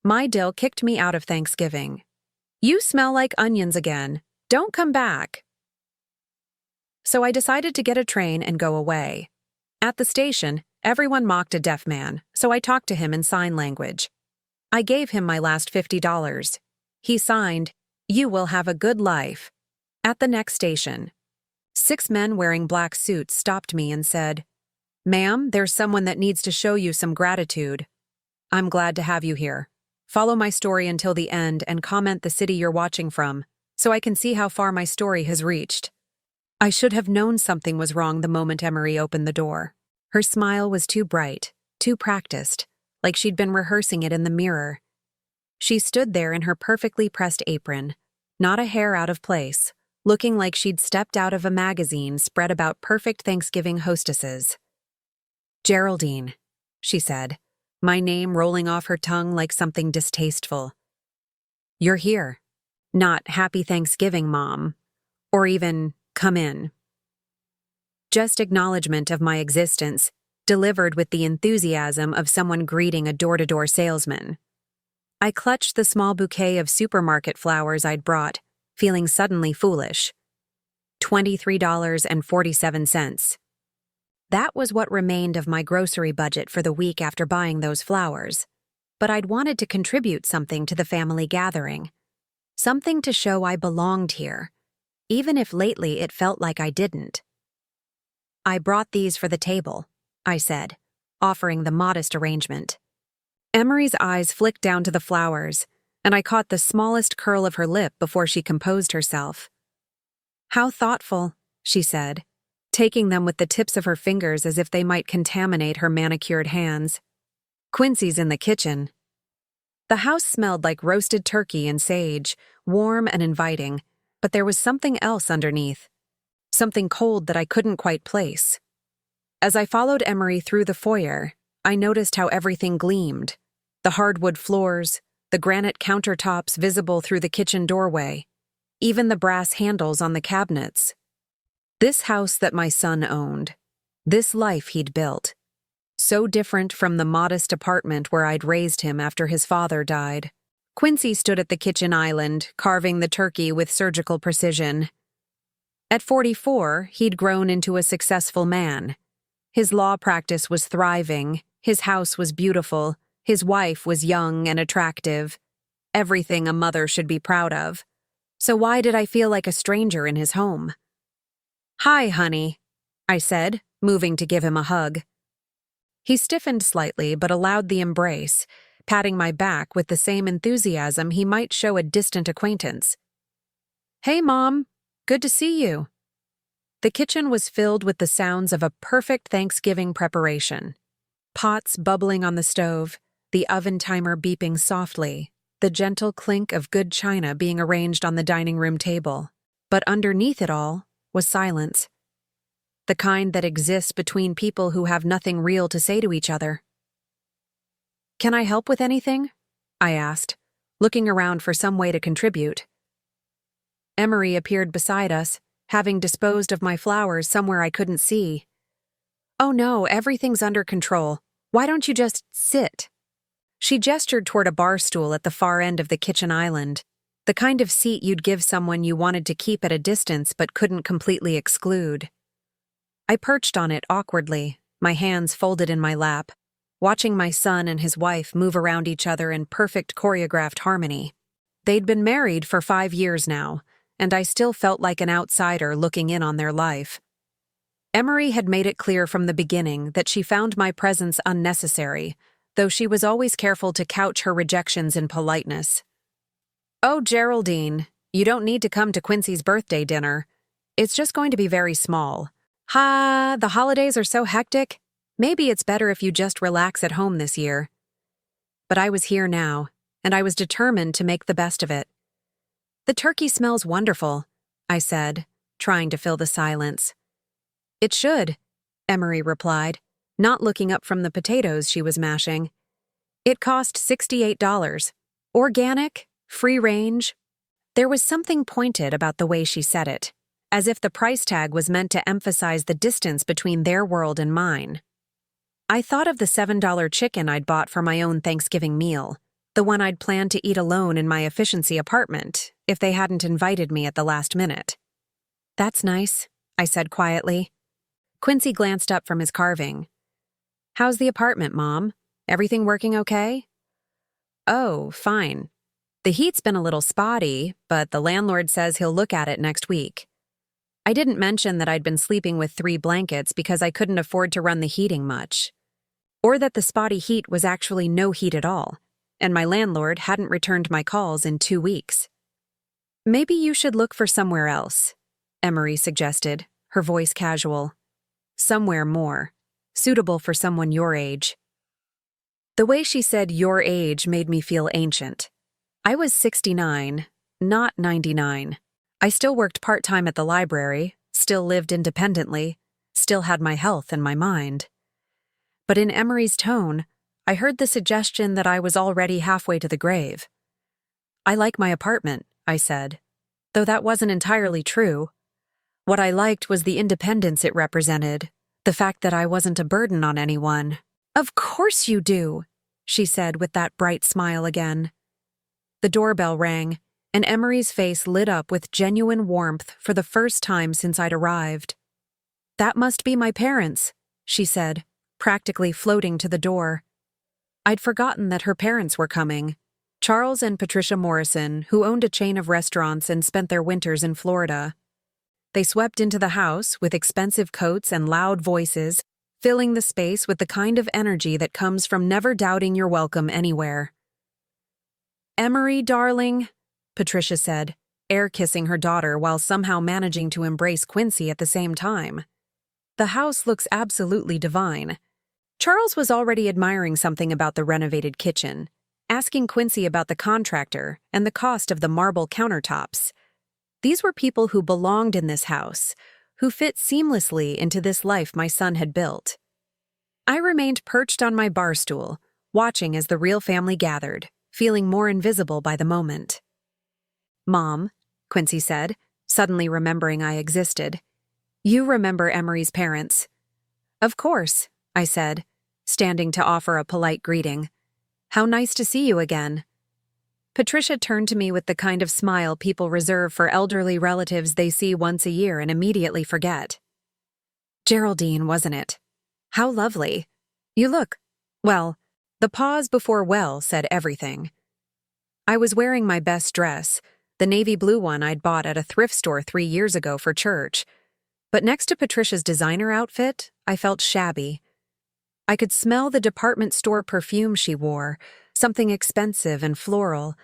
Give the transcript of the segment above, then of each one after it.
My DIL kicked me out of Thanksgiving. You smell like onions again. Don't come back. So I decided to get a train and go away. At the station, everyone mocked a deaf man, so I talked to him in sign language. I gave him my last $50. He signed, "You will have a good life." At the next station, 6 men wearing black suits stopped me and said, "Ma'am, there's someone that needs to show you some gratitude. I'm glad to have you here. Follow my story until the end and comment the city you're watching from, so I can see how far my story has reached." I should have known something was wrong the moment Emery opened the door. Her smile was too bright, too practiced, like she'd been rehearsing it in the mirror. She stood there in her perfectly pressed apron, not a hair out of place, looking like she'd stepped out of a magazine spread about perfect Thanksgiving hostesses. "Geraldine," she said, my name rolling off her tongue like something distasteful. "You're here. Not 'Happy Thanksgiving, Mom,' or even 'Come in.' Just acknowledgement of my existence, delivered with the enthusiasm of someone greeting a door-to-door salesman. I clutched the small bouquet of supermarket flowers I'd brought, feeling suddenly foolish. $23.47. That was what remained of my grocery budget for the week after buying those flowers. But I'd wanted to contribute something to the family gathering. Something to show I belonged here, even if lately it felt like I didn't. "I brought these for the table," I said, offering the modest arrangement. Emery's eyes flicked down to the flowers, and I caught the smallest curl of her lip before she composed herself. "How thoughtful," she said, taking them with the tips of her fingers as if they might contaminate her manicured hands. "Quincy's in the kitchen." The house smelled like roasted turkey and sage, warm and inviting, but there was something else underneath. Something cold that I couldn't quite place. As I followed Emery through the foyer, I noticed how everything gleamed. The hardwood floors, the granite countertops visible through the kitchen doorway, even the brass handles on the cabinets. This house that my son owned, this life he'd built, so different from the modest apartment where I'd raised him after his father died. Quincy stood at the kitchen island, carving the turkey with surgical precision. At 44, he'd grown into a successful man. His law practice was thriving, his house was beautiful, his wife was young and attractive. Everything a mother should be proud of. So why did I feel like a stranger in his home? "Hi, honey," I said, moving to give him a hug. He stiffened slightly but allowed the embrace, patting my back with the same enthusiasm he might show a distant acquaintance. "Hey, Mom. Good to see you." The kitchen was filled with the sounds of a perfect Thanksgiving preparation. Pots bubbling on the stove, the oven timer beeping softly, the gentle clink of good china being arranged on the dining room table. But underneath it all was silence. The kind that exists between people who have nothing real to say to each other. "Can I help with anything?" I asked, looking around for some way to contribute. Emery appeared beside us, having disposed of my flowers somewhere I couldn't see. "Oh no, everything's under control. Why don't you just sit?" She gestured toward a bar stool at the far end of the kitchen island, the kind of seat you'd give someone you wanted to keep at a distance but couldn't completely exclude. I perched on it awkwardly, my hands folded in my lap, watching my son and his wife move around each other in perfect choreographed harmony. They'd been married for 5 years now, and I still felt like an outsider looking in on their life. Emery had made it clear from the beginning that she found my presence unnecessary, though she was always careful to couch her rejections in politeness. "Oh, Geraldine, you don't need to come to Quincy's birthday dinner. It's just going to be very small. The holidays are so hectic. Maybe it's better if you just relax at home this year." But I was here now, and I was determined to make the best of it. "The turkey smells wonderful," I said, trying to fill the silence. "It should," Emery replied, not looking up from the potatoes she was mashing. "It cost $68. Organic, free range." There was something pointed about the way she said it, as if the price tag was meant to emphasize the distance between their world and mine. I thought of the $7 chicken I'd bought for my own Thanksgiving meal, The one I'd planned to eat alone in my efficiency apartment if they hadn't invited me at the last minute. "That's nice," I said quietly. Quincy glanced up from his carving. "How's the apartment, Mom? Everything working okay?" "Oh, fine. The heat's been a little spotty, but the landlord says he'll look at it next week." I didn't mention that I'd been sleeping with 3 blankets because I couldn't afford to run the heating much. Or that the spotty heat was actually no heat at all, and my landlord hadn't returned my calls in 2 weeks. "Maybe you should look for somewhere else," Emery suggested, her voice casual. "Somewhere more suitable for someone your age." The way she said your age made me feel ancient. I was 69, not 99. I still worked part-time at the library, still lived independently, still had my health and my mind. But in Emery's tone, I heard the suggestion that I was already halfway to the grave. "I like my apartment," I said, though that wasn't entirely true. What I liked was the independence it represented, the fact that I wasn't a burden on anyone. "Of course you do," she said with that bright smile again. The doorbell rang, and Emery's face lit up with genuine warmth for the first time since I'd arrived. "That must be my parents," she said, practically floating to the door. I'd forgotten that her parents were coming. Charles and Patricia Morrison, who owned a chain of restaurants and spent their winters in Florida. They swept into the house with expensive coats and loud voices, filling the space with the kind of energy that comes from never doubting you're welcome anywhere. "Emery, darling," Patricia said, air-kissing her daughter while somehow managing to embrace Quincy at the same time. "The house looks absolutely divine." Charles was already admiring something about the renovated kitchen, asking Quincy about the contractor and the cost of the marble countertops. These were people who belonged in this house, who fit seamlessly into this life my son had built. I remained perched on my bar stool, watching as the real family gathered, feeling more invisible by the moment. "Mom," Quincy said, suddenly remembering I existed. "You remember Emery's parents." "Of course," I said, standing to offer a polite greeting. "How nice to see you again." Patricia turned to me with the kind of smile people reserve for elderly relatives they see once a year and immediately forget. "Geraldine, wasn't it? How lovely. You look, well." The pause before "well" said everything. I was wearing my best dress, the navy blue one I'd bought at a thrift store 3 years ago for church. But next to Patricia's designer outfit, I felt shabby. I could smell the department store perfume she wore, something expensive and floral,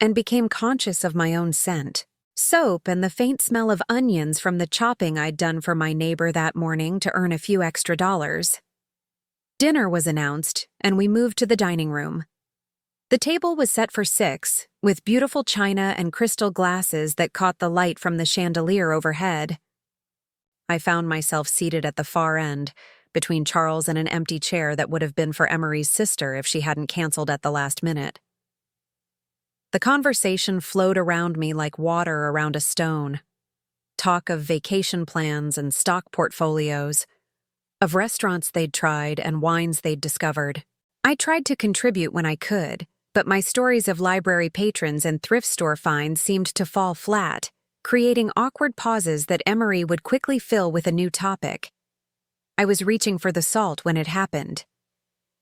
and became conscious of my own scent. Soap and the faint smell of onions from the chopping I'd done for my neighbor that morning to earn a few extra dollars. Dinner was announced, and we moved to the dining room. The table was set for 6, with beautiful china and crystal glasses that caught the light from the chandelier overhead. I found myself seated at the far end, between Charles and an empty chair that would have been for Emery's sister if she hadn't canceled at the last minute. The conversation flowed around me like water around a stone. Talk of vacation plans and stock portfolios, of restaurants they'd tried and wines they'd discovered. I tried to contribute when I could, but my stories of library patrons and thrift store finds seemed to fall flat, creating awkward pauses that Emery would quickly fill with a new topic. I was reaching for the salt when it happened.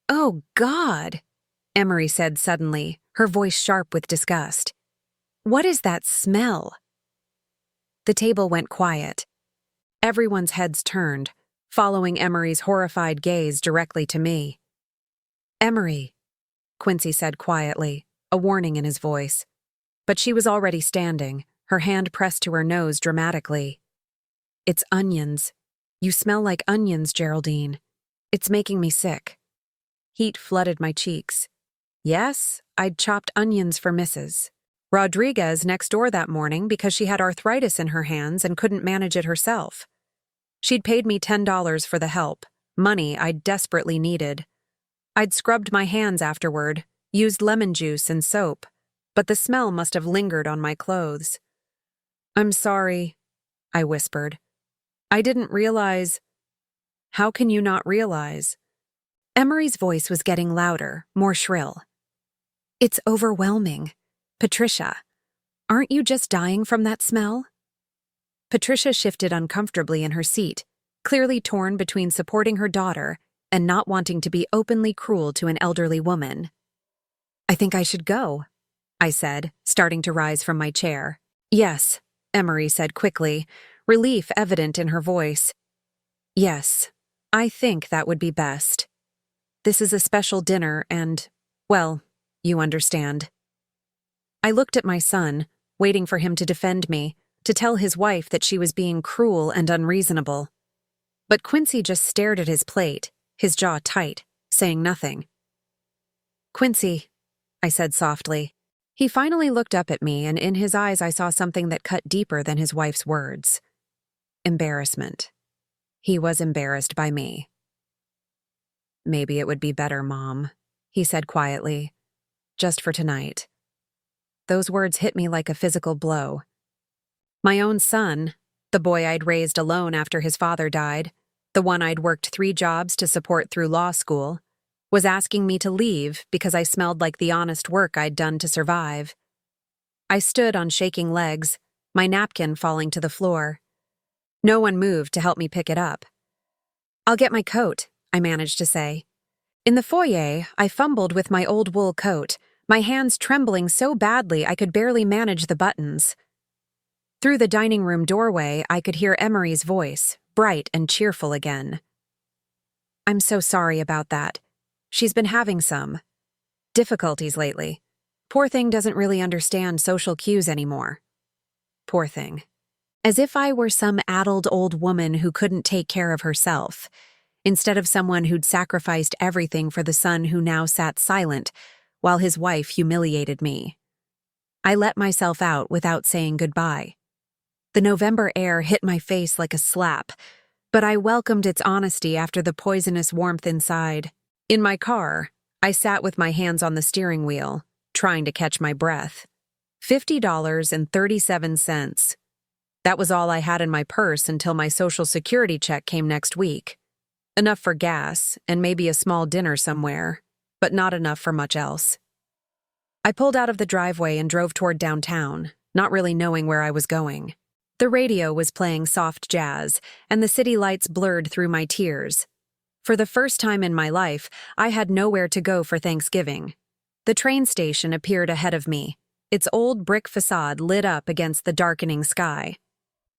"Oh, God," Emery said suddenly, her voice sharp with disgust. "What is that smell?" The table went quiet. Everyone's heads turned, following Emery's horrified gaze directly to me. "Emery," Quincy said quietly, a warning in his voice. But she was already standing, her hand pressed to her nose dramatically. "It's onions. You smell like onions, Geraldine. It's making me sick." Heat flooded my cheeks. Yes, I'd chopped onions for Mrs. Rodriguez next door that morning because she had arthritis in her hands and couldn't manage it herself. She'd paid me $10 for the help, money I'd desperately needed. I'd scrubbed my hands afterward, used lemon juice and soap, but the smell must have lingered on my clothes. "I'm sorry," I whispered. "I didn't realize." "How can you not realize?" Emery's voice was getting louder, more shrill. It's overwhelming. Patricia, aren't you just dying from that smell? Patricia shifted uncomfortably in her seat, clearly torn between supporting her daughter and not wanting to be openly cruel to an elderly woman. I think I should go, I said, starting to rise from my chair. Yes, Emery said quickly, relief evident in her voice. Yes, I think that would be best. This is a special dinner and, well, you understand. I looked at my son, waiting for him to defend me, to tell his wife that she was being cruel and unreasonable. But Quincy just stared at his plate, his jaw tight, saying nothing. Quincy, I said softly. He finally looked up at me, and in his eyes I saw something that cut deeper than his wife's words. Embarrassment. He was embarrassed by me. Maybe it would be better, Mom, he said quietly. Just for tonight. Those words hit me like a physical blow. My own son, the boy I'd raised alone after his father died, the one I'd worked 3 jobs to support through law school, was asking me to leave because I smelled like the honest work I'd done to survive. I stood on shaking legs, my napkin falling to the floor. No one moved to help me pick it up. I'll get my coat, I managed to say. In the foyer, I fumbled with my old wool coat, my hands trembling so badly I could barely manage the buttons. Through the dining room doorway, I could hear Emery's voice, bright and cheerful again. I'm so sorry about that. She's been having some difficulties lately. Poor thing doesn't really understand social cues anymore. Poor thing. As if I were some addled old woman who couldn't take care of herself, instead of someone who'd sacrificed everything for the son who now sat silent, while his wife humiliated me. I let myself out without saying goodbye. The November air hit my face like a slap, but I welcomed its honesty after the poisonous warmth inside. In my car, I sat with my hands on the steering wheel, trying to catch my breath. $50.37. That was all I had in my purse until my Social Security check came next week. Enough for gas and maybe a small dinner somewhere, but not enough for much else. I pulled out of the driveway and drove toward downtown, not really knowing where I was going. The radio was playing soft jazz, and the city lights blurred through my tears. For the first time in my life, I had nowhere to go for Thanksgiving. The train station appeared ahead of me, its old brick facade lit up against the darkening sky.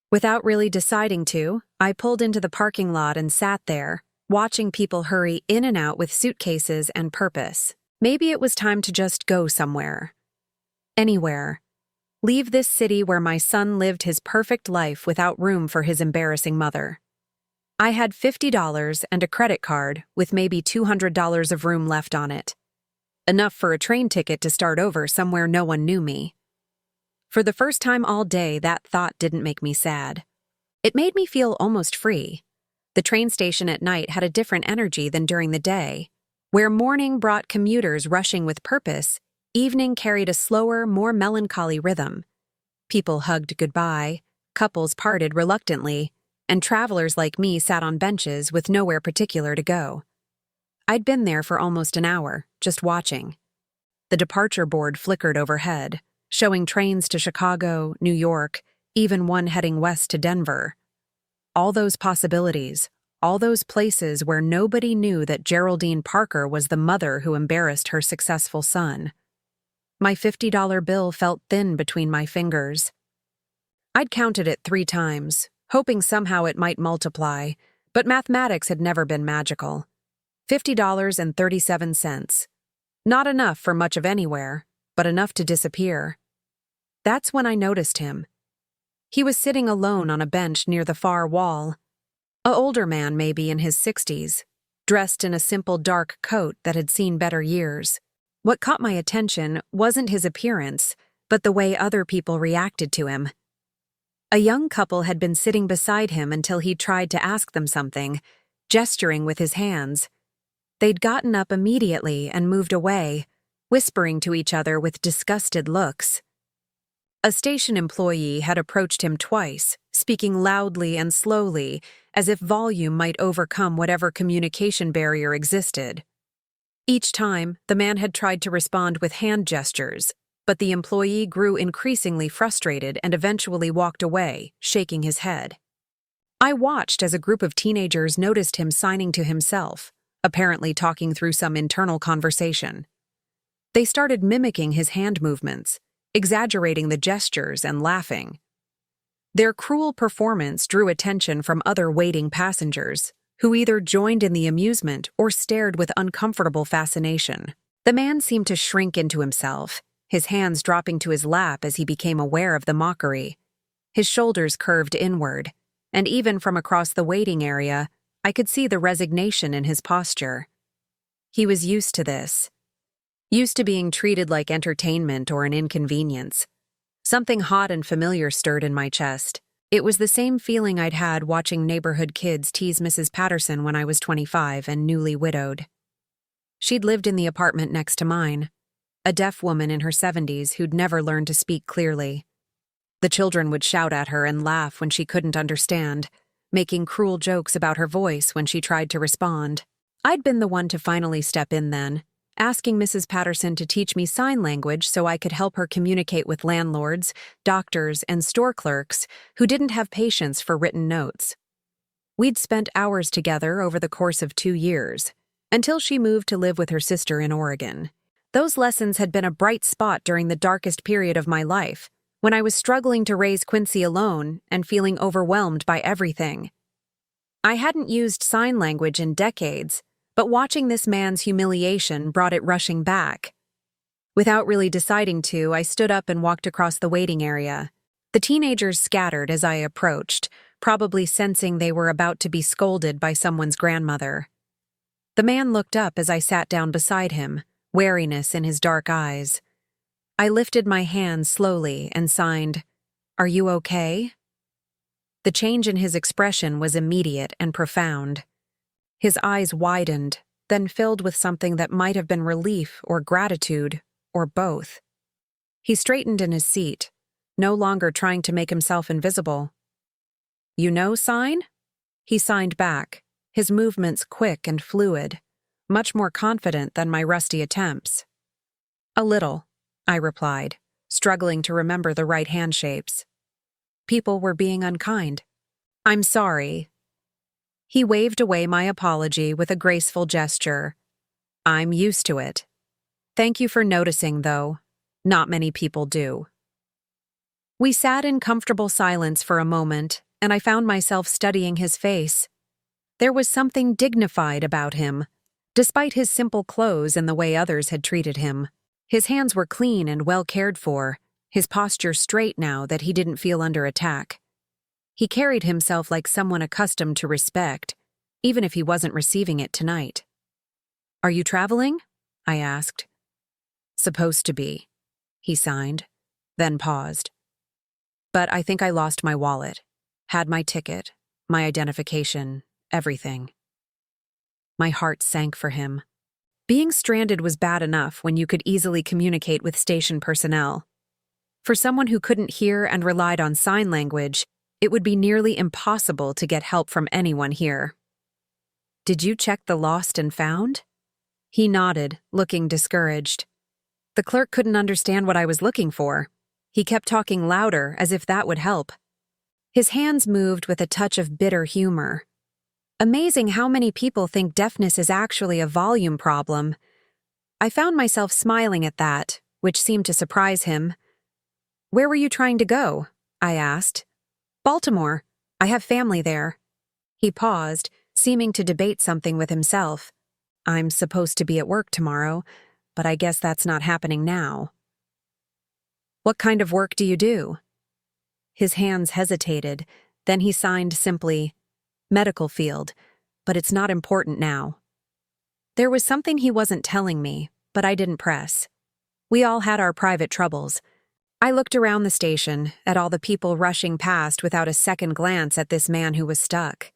Without really deciding to, I pulled into the parking lot and sat there, watching people hurry in and out with suitcases and purpose. Maybe it was time to just go somewhere. Anywhere. Leave this city where my son lived his perfect life without room for his embarrassing mother. I had $50 and a credit card with maybe $200 of room left on it. Enough for a train ticket to start over somewhere no one knew me. For the first time all day, that thought didn't make me sad. It made me feel almost free. The train station at night had a different energy than during the day. Where morning brought commuters rushing with purpose, evening carried a slower, more melancholy rhythm. People hugged goodbye, couples parted reluctantly, and travelers like me sat on benches with nowhere particular to go. I'd been there for almost an hour, just watching. The departure board flickered overhead, showing trains to Chicago, New York, even one heading west to Denver. All those possibilities, all those places where nobody knew that Geraldine Parker was the mother who embarrassed her successful son. My $50 bill felt thin between my fingers. I'd counted it 3 times, hoping somehow it might multiply, but mathematics had never been magical. $50.37. Not enough for much of anywhere, but enough to disappear. That's when I noticed him. He was sitting alone on a bench near the far wall. An older man, maybe in his 60s, dressed in a simple dark coat that had seen better years. What caught my attention wasn't his appearance, but the way other people reacted to him. A young couple had been sitting beside him until he tried to ask them something, gesturing with his hands. They'd gotten up immediately and moved away, whispering to each other with disgusted looks. A station employee had approached him twice, speaking loudly and slowly, as if volume might overcome whatever communication barrier existed. Each time, the man had tried to respond with hand gestures, but the employee grew increasingly frustrated and eventually walked away, shaking his head. I watched as a group of teenagers noticed him signing to himself, apparently talking through some internal conversation. They started mimicking his hand movements, exaggerating the gestures and laughing. Their cruel performance drew attention from other waiting passengers, who either joined in the amusement or stared with uncomfortable fascination. The man seemed to shrink into himself, his hands dropping to his lap as he became aware of the mockery. His shoulders curved inward, and even from across the waiting area, I could see the resignation in his posture. He was used to this. Used to being treated like entertainment or an inconvenience. Something hot and familiar stirred in my chest. It was the same feeling I'd had watching neighborhood kids tease Mrs. Patterson when I was 25 and newly widowed. She'd lived in the apartment next to mine, a deaf woman in her 70s who'd never learned to speak clearly. The children would shout at her and laugh when she couldn't understand, making cruel jokes about her voice when she tried to respond. I'd been the one to finally step in then, asking Mrs. Patterson to teach me sign language so I could help her communicate with landlords, doctors, and store clerks who didn't have patience for written notes. We'd spent hours together over the course of 2 years, until she moved to live with her sister in Oregon. Those lessons had been a bright spot during the darkest period of my life, when I was struggling to raise Quincy alone and feeling overwhelmed by everything. I hadn't used sign language in decades, but watching this man's humiliation brought it rushing back. Without really deciding to, I stood up and walked across the waiting area. The teenagers scattered as I approached, probably sensing they were about to be scolded by someone's grandmother. The man looked up as I sat down beside him, wariness in his dark eyes. I lifted my hand slowly and signed, "Are you okay?" The change in his expression was immediate and profound. His eyes widened, then filled with something that might have been relief or gratitude, or both. He straightened in his seat, no longer trying to make himself invisible. "You know sign?" He signed back, his movements quick and fluid, much more confident than my rusty attempts. "A little," I replied, struggling to remember the right hand shapes. People were being unkind. "I'm sorry." He waved away my apology with a graceful gesture. "I'm used to it. Thank you for noticing, though. Not many people do." We sat in comfortable silence for a moment, and I found myself studying his face. There was something dignified about him, despite his simple clothes and the way others had treated him. His hands were clean and well cared for, his posture straight now that he didn't feel under attack. He carried himself like someone accustomed to respect, even if he wasn't receiving it tonight. "Are you traveling?" I asked. "Supposed to be," he signed, then paused. "But I think I lost my wallet. Had my ticket, my identification, everything." My heart sank for him. Being stranded was bad enough when you could easily communicate with station personnel. For someone who couldn't hear and relied on sign language, it would be nearly impossible to get help from anyone here. "Did you check the lost and found?" He nodded, looking discouraged. The clerk couldn't understand what I was looking for. He kept talking louder, as if that would help. His hands moved with a touch of bitter humor. Amazing how many people think deafness is actually a volume problem. I found myself smiling at that, which seemed to surprise him. "Where were you trying to go?" I asked. "Baltimore. I have family there." He paused, seeming to debate something with himself. "I'm supposed to be at work tomorrow, but I guess that's not happening now." "What kind of work do you do?" His hands hesitated, then he signed simply, "Medical field, but it's not important now." There was something he wasn't telling me, but I didn't press. We all had our private troubles. I looked around the station, at all the people rushing past without a second glance at this man who was stuck.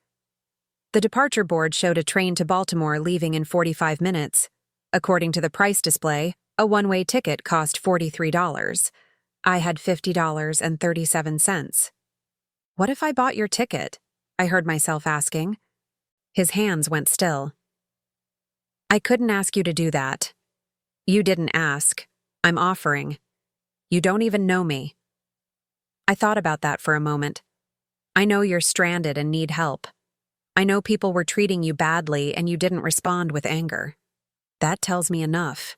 The departure board showed a train to Baltimore leaving in 45 minutes. According to the price display, a one-way ticket cost $43. I had $50.37. "What if I bought your ticket?" I heard myself asking. His hands went still. I couldn't ask you to do that. You didn't ask. I'm offering. You don't even know me. I thought about that for a moment. I know you're stranded and need help. I know people were treating you badly and you didn't respond with anger. That tells me enough.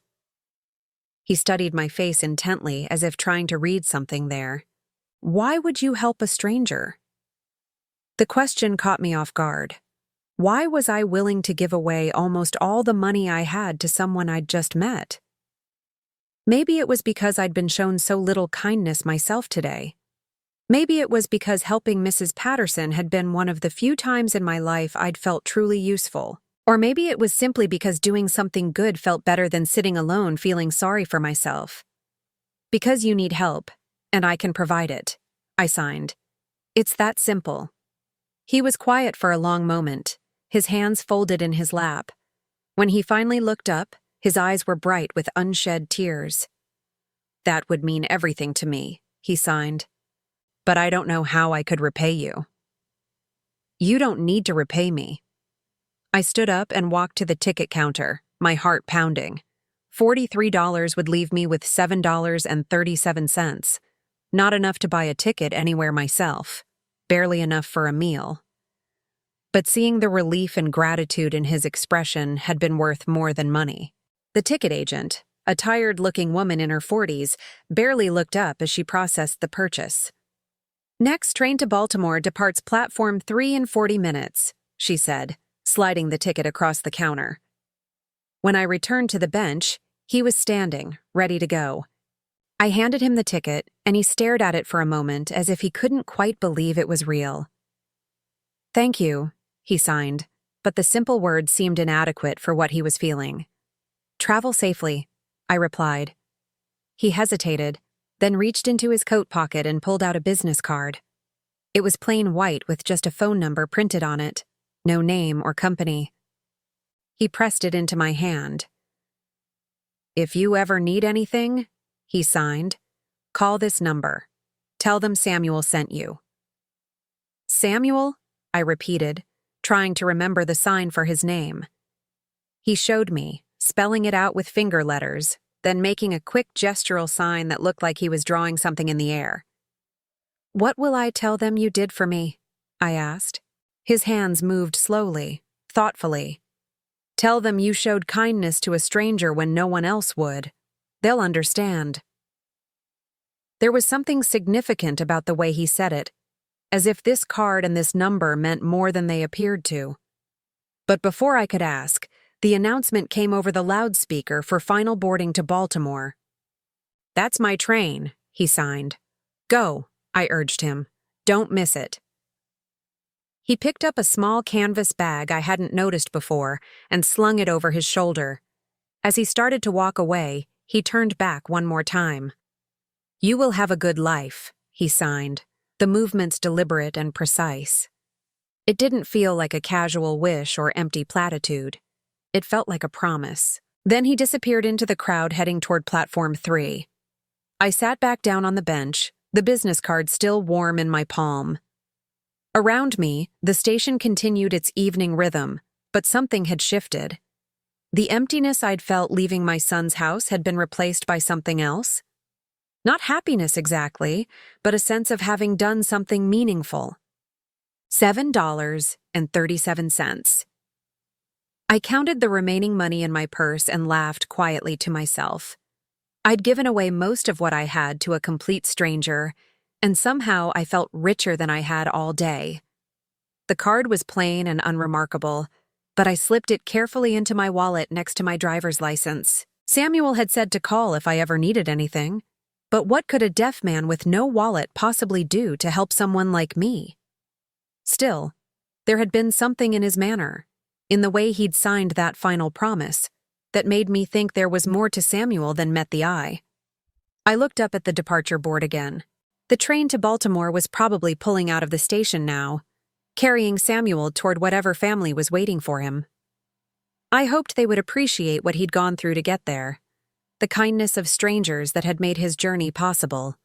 He studied my face intently as if trying to read something there. Why would you help a stranger? The question caught me off guard. Why was I willing to give away almost all the money I had to someone I'd just met? Maybe it was because I'd been shown so little kindness myself today. Maybe it was because helping Mrs. Patterson had been one of the few times in my life I'd felt truly useful. Or maybe it was simply because doing something good felt better than sitting alone feeling sorry for myself. Because you need help, and I can provide it, I signed. It's that simple. He was quiet for a long moment, his hands folded in his lap. When he finally looked up, his eyes were bright with unshed tears. That would mean everything to me, he signed. But I don't know how I could repay you. You don't need to repay me. I stood up and walked to the ticket counter, my heart pounding. $43 would leave me with $7.37. Not enough to buy a ticket anywhere myself. Barely enough for a meal. But seeing the relief and gratitude in his expression had been worth more than money. The ticket agent, a tired-looking woman in her 40s, barely looked up as she processed the purchase. Next train to Baltimore departs platform 3 in 40 minutes, she said, sliding the ticket across the counter. When I returned to the bench, he was standing, ready to go. I handed him the ticket, and he stared at it for a moment as if he couldn't quite believe it was real. Thank you, he signed, but the simple words seemed inadequate for what he was feeling. Travel safely, I replied. He hesitated, then reached into his coat pocket and pulled out a business card. It was plain white with just a phone number printed on it, no name or company. He pressed it into my hand. If you ever need anything, he signed, call this number. Tell them Samuel sent you. Samuel? I repeated, trying to remember the sign for his name. He showed me, spelling it out with finger letters, then making a quick gestural sign that looked like he was drawing something in the air. What will I tell them you did for me? I asked. His hands moved slowly, thoughtfully. Tell them you showed kindness to a stranger when no one else would. They'll understand. There was something significant about the way he said it, as if this card and this number meant more than they appeared to. But before I could ask, the announcement came over the loudspeaker for final boarding to Baltimore. That's my train, he signed. Go, I urged him. Don't miss it. He picked up a small canvas bag I hadn't noticed before and slung it over his shoulder. As he started to walk away, he turned back one more time. You will have a good life, he signed, the movements deliberate and precise. It didn't feel like a casual wish or empty platitude. It felt like a promise. Then he disappeared into the crowd heading toward platform 3. I sat back down on the bench, the business card still warm in my palm. Around me, the station continued its evening rhythm, but something had shifted. The emptiness I'd felt leaving my son's house had been replaced by something else. Not happiness exactly, but a sense of having done something meaningful. $7.37. I counted the remaining money in my purse and laughed quietly to myself. I'd given away most of what I had to a complete stranger, and somehow I felt richer than I had all day. The card was plain and unremarkable, but I slipped it carefully into my wallet next to my driver's license. Samuel had said to call if I ever needed anything, but what could a deaf man with no wallet possibly do to help someone like me? Still, there had been something in his manner, in the way he'd signed that final promise, that made me think there was more to Samuel than met the eye. I looked up at the departure board again. The train to Baltimore was probably pulling out of the station now, carrying Samuel toward whatever family was waiting for him. I hoped they would appreciate what he'd gone through to get there, the kindness of strangers that had made his journey possible.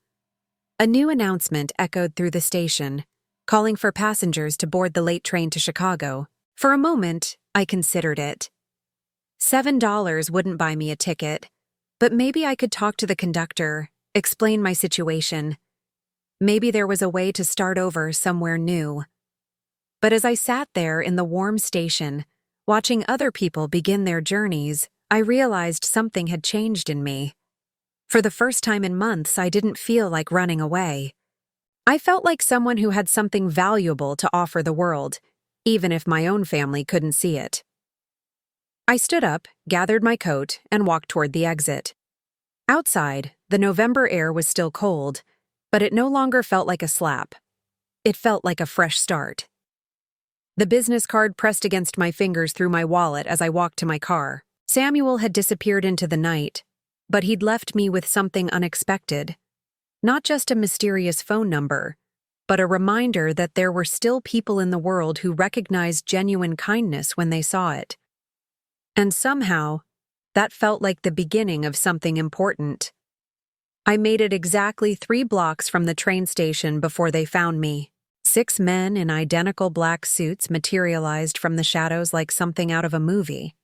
A new announcement echoed through the station, calling for passengers to board the late train to Chicago. For a moment, I considered it. $7 wouldn't buy me a ticket, but maybe I could talk to the conductor, explain my situation. Maybe there was a way to start over somewhere new. But as I sat there in the warm station, watching other people begin their journeys, I realized something had changed in me. For the first time in months, I didn't feel like running away. I felt like someone who had something valuable to offer the world, even if my own family couldn't see it. I stood up, gathered my coat, and walked toward the exit. Outside, the November air was still cold, but it no longer felt like a slap. It felt like a fresh start. The business card pressed against my fingers through my wallet as I walked to my car. Samuel had disappeared into the night, but he'd left me with something unexpected. Not just a mysterious phone number, but a reminder that there were still people in the world who recognized genuine kindness when they saw it. And somehow, that felt like the beginning of something important. I made it exactly 3 blocks from the train station before they found me. 6 men in identical black suits materialized from the shadows like something out of a movie.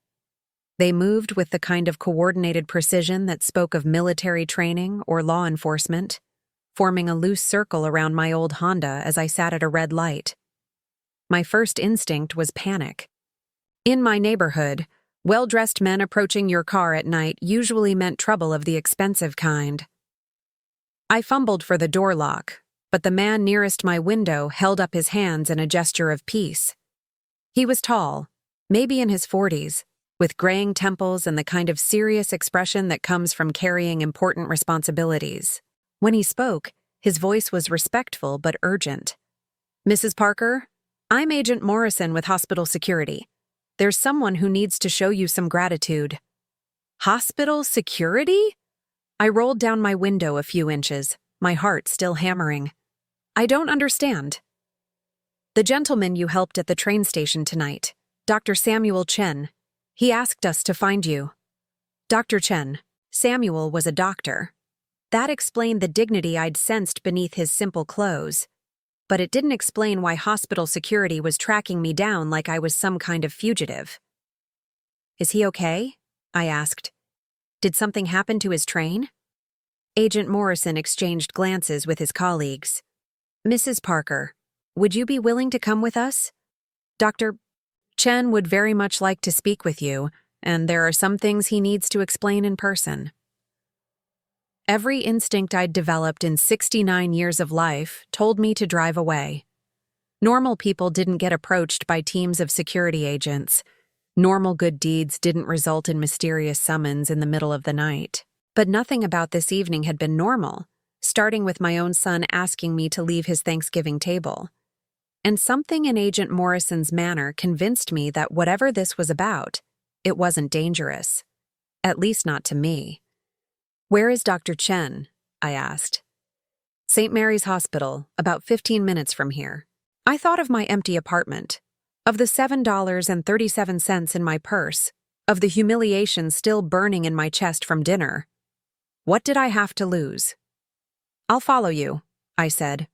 They moved with the kind of coordinated precision that spoke of military training or law enforcement, forming a loose circle around my old Honda as I sat at a red light. My first instinct was panic. In my neighborhood, well-dressed men approaching your car at night usually meant trouble of the expensive kind. I fumbled for the door lock, but the man nearest my window held up his hands in a gesture of peace. He was tall, maybe in his 40s, with graying temples and the kind of serious expression that comes from carrying important responsibilities. When he spoke, his voice was respectful but urgent. "Mrs. Parker, I'm Agent Morrison with Hospital Security. There's someone who needs to show you some gratitude." "Hospital security?" I rolled down my window a few inches, my heart still hammering. "I don't understand." "The gentleman you helped at the train station tonight, Dr. Samuel Chen. He asked us to find you." Dr. Chen. Samuel was a doctor. That explained the dignity I'd sensed beneath his simple clothes. But it didn't explain why hospital security was tracking me down like I was some kind of fugitive. "Is he okay?" I asked. "Did something happen to his train?" Agent Morrison exchanged glances with his colleagues. "Mrs. Parker, would you be willing to come with us? Dr. Chen would very much like to speak with you, and there are some things he needs to explain in person." Every instinct I'd developed in 69 years of life told me to drive away. Normal people didn't get approached by teams of security agents. Normal good deeds didn't result in mysterious summons in the middle of the night. But nothing about this evening had been normal, starting with my own son asking me to leave his Thanksgiving table. And something in Agent Morrison's manner convinced me that whatever this was about, it wasn't dangerous. At least not to me. "Where is Dr. Chen?" I asked. "St. Mary's Hospital, about 15 minutes from here." I thought of my empty apartment, of the $7.37 in my purse, of the humiliation still burning in my chest from dinner. What did I have to lose? "I'll follow you," I said.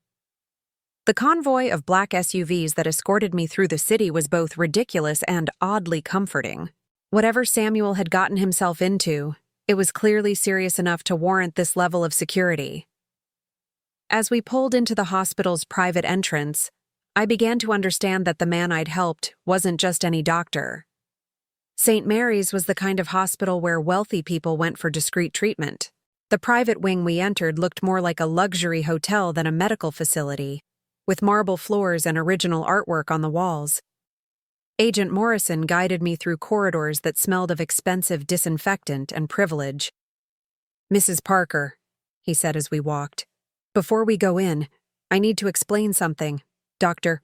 The convoy of black SUVs that escorted me through the city was both ridiculous and oddly comforting. Whatever Samuel had gotten himself into, it was clearly serious enough to warrant this level of security. As we pulled into the hospital's private entrance, I began to understand that the man I'd helped wasn't just any doctor. St. Mary's was the kind of hospital where wealthy people went for discreet treatment. The private wing we entered looked more like a luxury hotel than a medical facility, with marble floors and original artwork on the walls. Agent Morrison guided me through corridors that smelled of expensive disinfectant and privilege. "Mrs. Parker," he said as we walked, "before we go in, I need to explain something. Dr.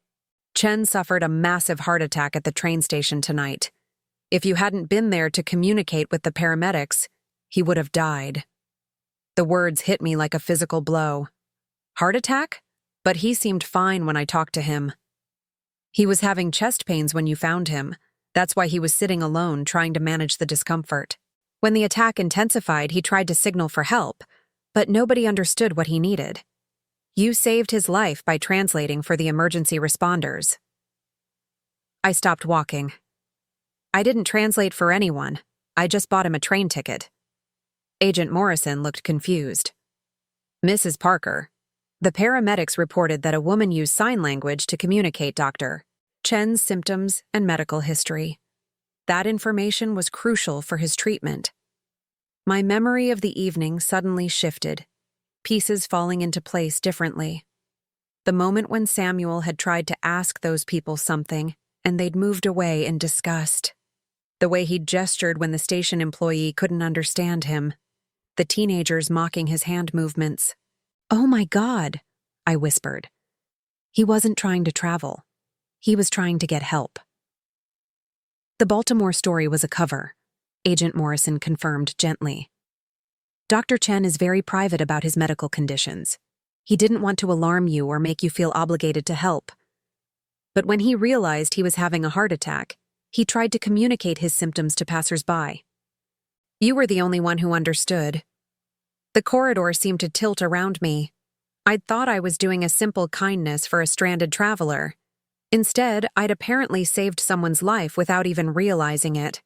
Chen suffered a massive heart attack at the train station tonight. If you hadn't been there to communicate with the paramedics, he would have died." The words hit me like a physical blow. Heart attack? But he seemed fine when I talked to him. He was having chest pains when you found him. That's why he was sitting alone, trying to manage the discomfort. When the attack intensified, he tried to signal for help, but nobody understood what he needed. You saved his life by translating for the emergency responders. I stopped walking. I didn't translate for anyone. I just bought him a train ticket. Agent Morrison looked confused. Mrs. Parker. The paramedics reported that a woman used sign language to communicate Dr. Chen's symptoms and medical history. That information was crucial for his treatment. My memory of the evening suddenly shifted, pieces falling into place differently. The moment when Samuel had tried to ask those people something, and they'd moved away in disgust. The way he'd gestured when the station employee couldn't understand him. The teenagers mocking his hand movements. "Oh my God," I whispered. He wasn't trying to travel. He was trying to get help. The Baltimore story was a cover, Agent Morrison confirmed gently. Dr. Chen is very private about his medical conditions. He didn't want to alarm you or make you feel obligated to help. But when he realized he was having a heart attack, he tried to communicate his symptoms to passers-by. You were the only one who understood. The corridor seemed to tilt around me. I'd thought I was doing a simple kindness for a stranded traveler. Instead, I'd apparently saved someone's life without even realizing it.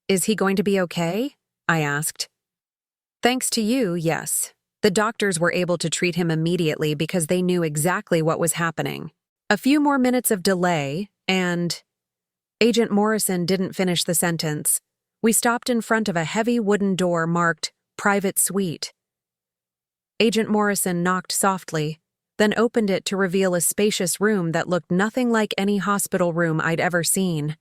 "Is he going to be okay?" I asked. "Thanks to you, yes. The doctors were able to treat him immediately because they knew exactly what was happening. A few more minutes of delay, and—" Agent Morrison didn't finish the sentence. We stopped in front of a heavy wooden door marked Private Suite. Agent Morrison knocked softly, then opened it to reveal a spacious room that looked nothing like any hospital room I'd ever seen.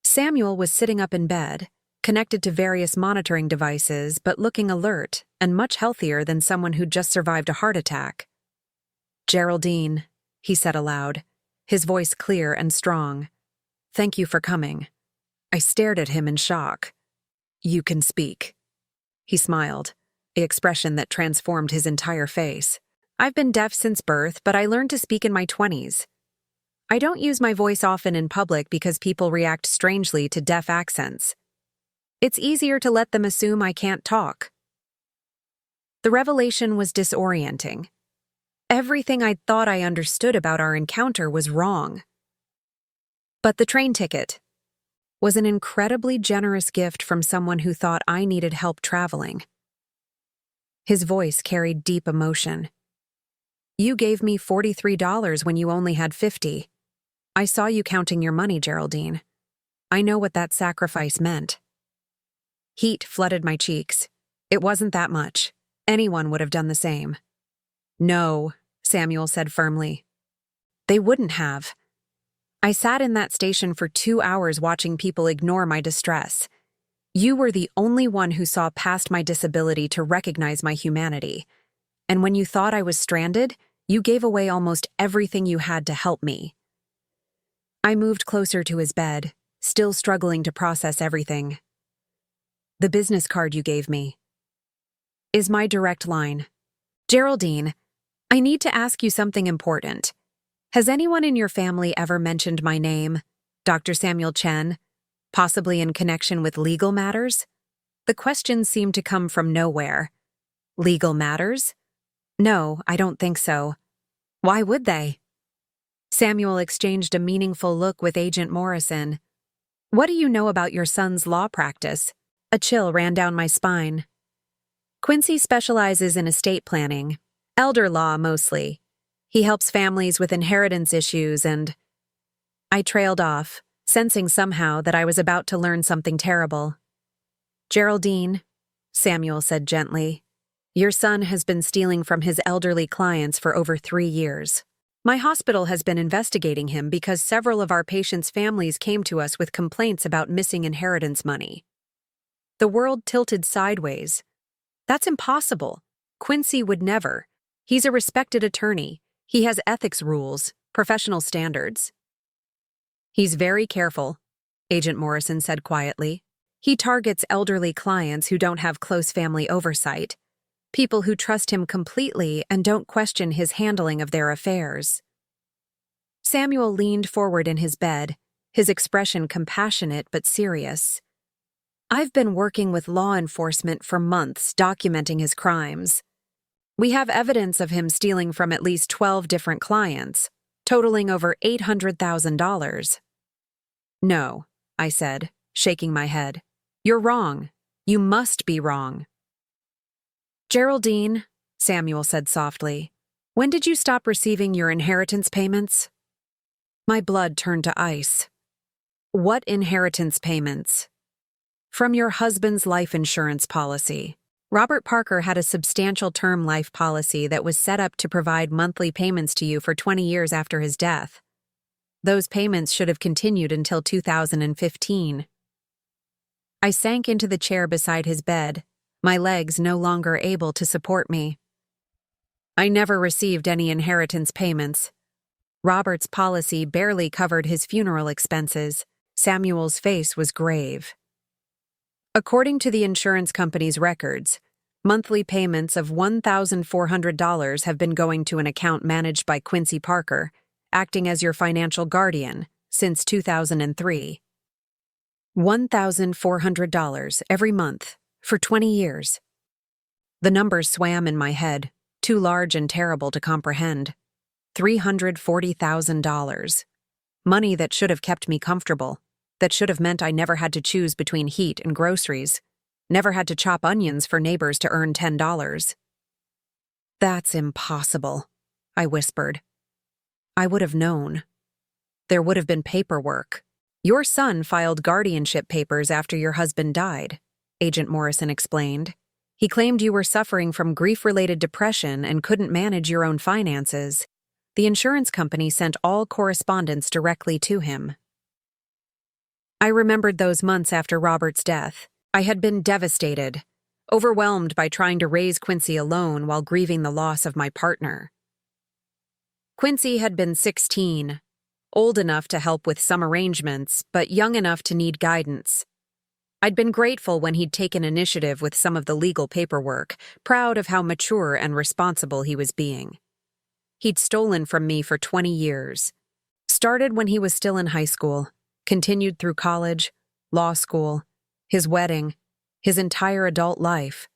Samuel was sitting up in bed, connected to various monitoring devices, but looking alert and much healthier than someone who'd just survived a heart attack. "Geraldine," he said aloud, his voice clear and strong. "Thank you for coming." I stared at him in shock. "You can speak." He smiled, an expression that transformed his entire face. "I've been deaf since birth, but I learned to speak in my 20s. I don't use my voice often in public because people react strangely to deaf accents. It's easier to let them assume I can't talk." The revelation was disorienting. Everything I'd thought I understood about our encounter was wrong. But the train ticket was an incredibly generous gift from someone who thought I needed help traveling. His voice carried deep emotion. "You gave me $43 when you only had 50. I saw you counting your money, Geraldine. I know what that sacrifice meant." Heat flooded my cheeks. It wasn't that much. Anyone would have done the same. "No," Samuel said firmly. "They wouldn't have. I sat in that station for 2 hours watching people ignore my distress. You were the only one who saw past my disability to recognize my humanity. And when you thought I was stranded, you gave away almost everything you had to help me." I moved closer to his bed, still struggling to process everything. "The business card you gave me is my direct line. Geraldine, I need to ask you something important. Has anyone in your family ever mentioned my name, Dr. Samuel Chen, possibly in connection with legal matters?" The question seemed to come from nowhere. "Legal matters? No, I don't think so. Why would they?" Samuel exchanged a meaningful look with Agent Morrison. "What do you know about your son's law practice?" A chill ran down my spine. "Quincy specializes in estate planning, elder law mostly. He helps families with inheritance issues and—" I trailed off, sensing somehow that I was about to learn something terrible. "Geraldine," Samuel said gently, "your son has been stealing from his elderly clients for over 3 years. My hospital has been investigating him because several of our patients' families came to us with complaints about missing inheritance money." The world tilted sideways. "That's impossible. Quincy would never. He's a respected attorney. He has ethics rules, professional standards." "He's very careful," Agent Morrison said quietly. "He targets elderly clients who don't have close family oversight, people who trust him completely and don't question his handling of their affairs." Samuel leaned forward in his bed, his expression compassionate but serious. "I've been working with law enforcement for months documenting his crimes. We have evidence of him stealing from at least 12 different clients, totaling over $800,000. No, I said, shaking my head. You're wrong. You must be wrong. Geraldine, Samuel said softly, when did you stop receiving your inheritance payments? My blood turned to ice. What inheritance payments? From your husband's life insurance policy. Robert Parker had a substantial term life policy that was set up to provide monthly payments to you for 20 years after his death. Those payments should have continued until 2015. I sank into the chair beside his bed, my legs no longer able to support me. I never received any inheritance payments. Robert's policy barely covered his funeral expenses. Samuel's face was grave. According to the insurance company's records, monthly payments of $1,400 have been going to an account managed by Quincy Parker, acting as your financial guardian, since 2003. $1,400 every month, for 20 years. The numbers swam in my head, too large and terrible to comprehend. $340,000. Money that should have kept me comfortable, that should have meant I never had to choose between heat and groceries, never had to chop onions for neighbors to earn $10. That's impossible, I whispered. I would have known. There would have been paperwork. Your son filed guardianship papers after your husband died, Agent Morrison explained. He claimed you were suffering from grief-related depression and couldn't manage your own finances. The insurance company sent all correspondence directly to him. I remembered those months after Robert's death. I had been devastated, overwhelmed by trying to raise Quincy alone while grieving the loss of my partner. Quincy had been 16, old enough to help with some arrangements, but young enough to need guidance. I'd been grateful when he'd taken initiative with some of the legal paperwork, proud of how mature and responsible he was being. He'd stolen from me for 20 years. Started when he was still in high school, continued through college, law school, his wedding, his entire adult life.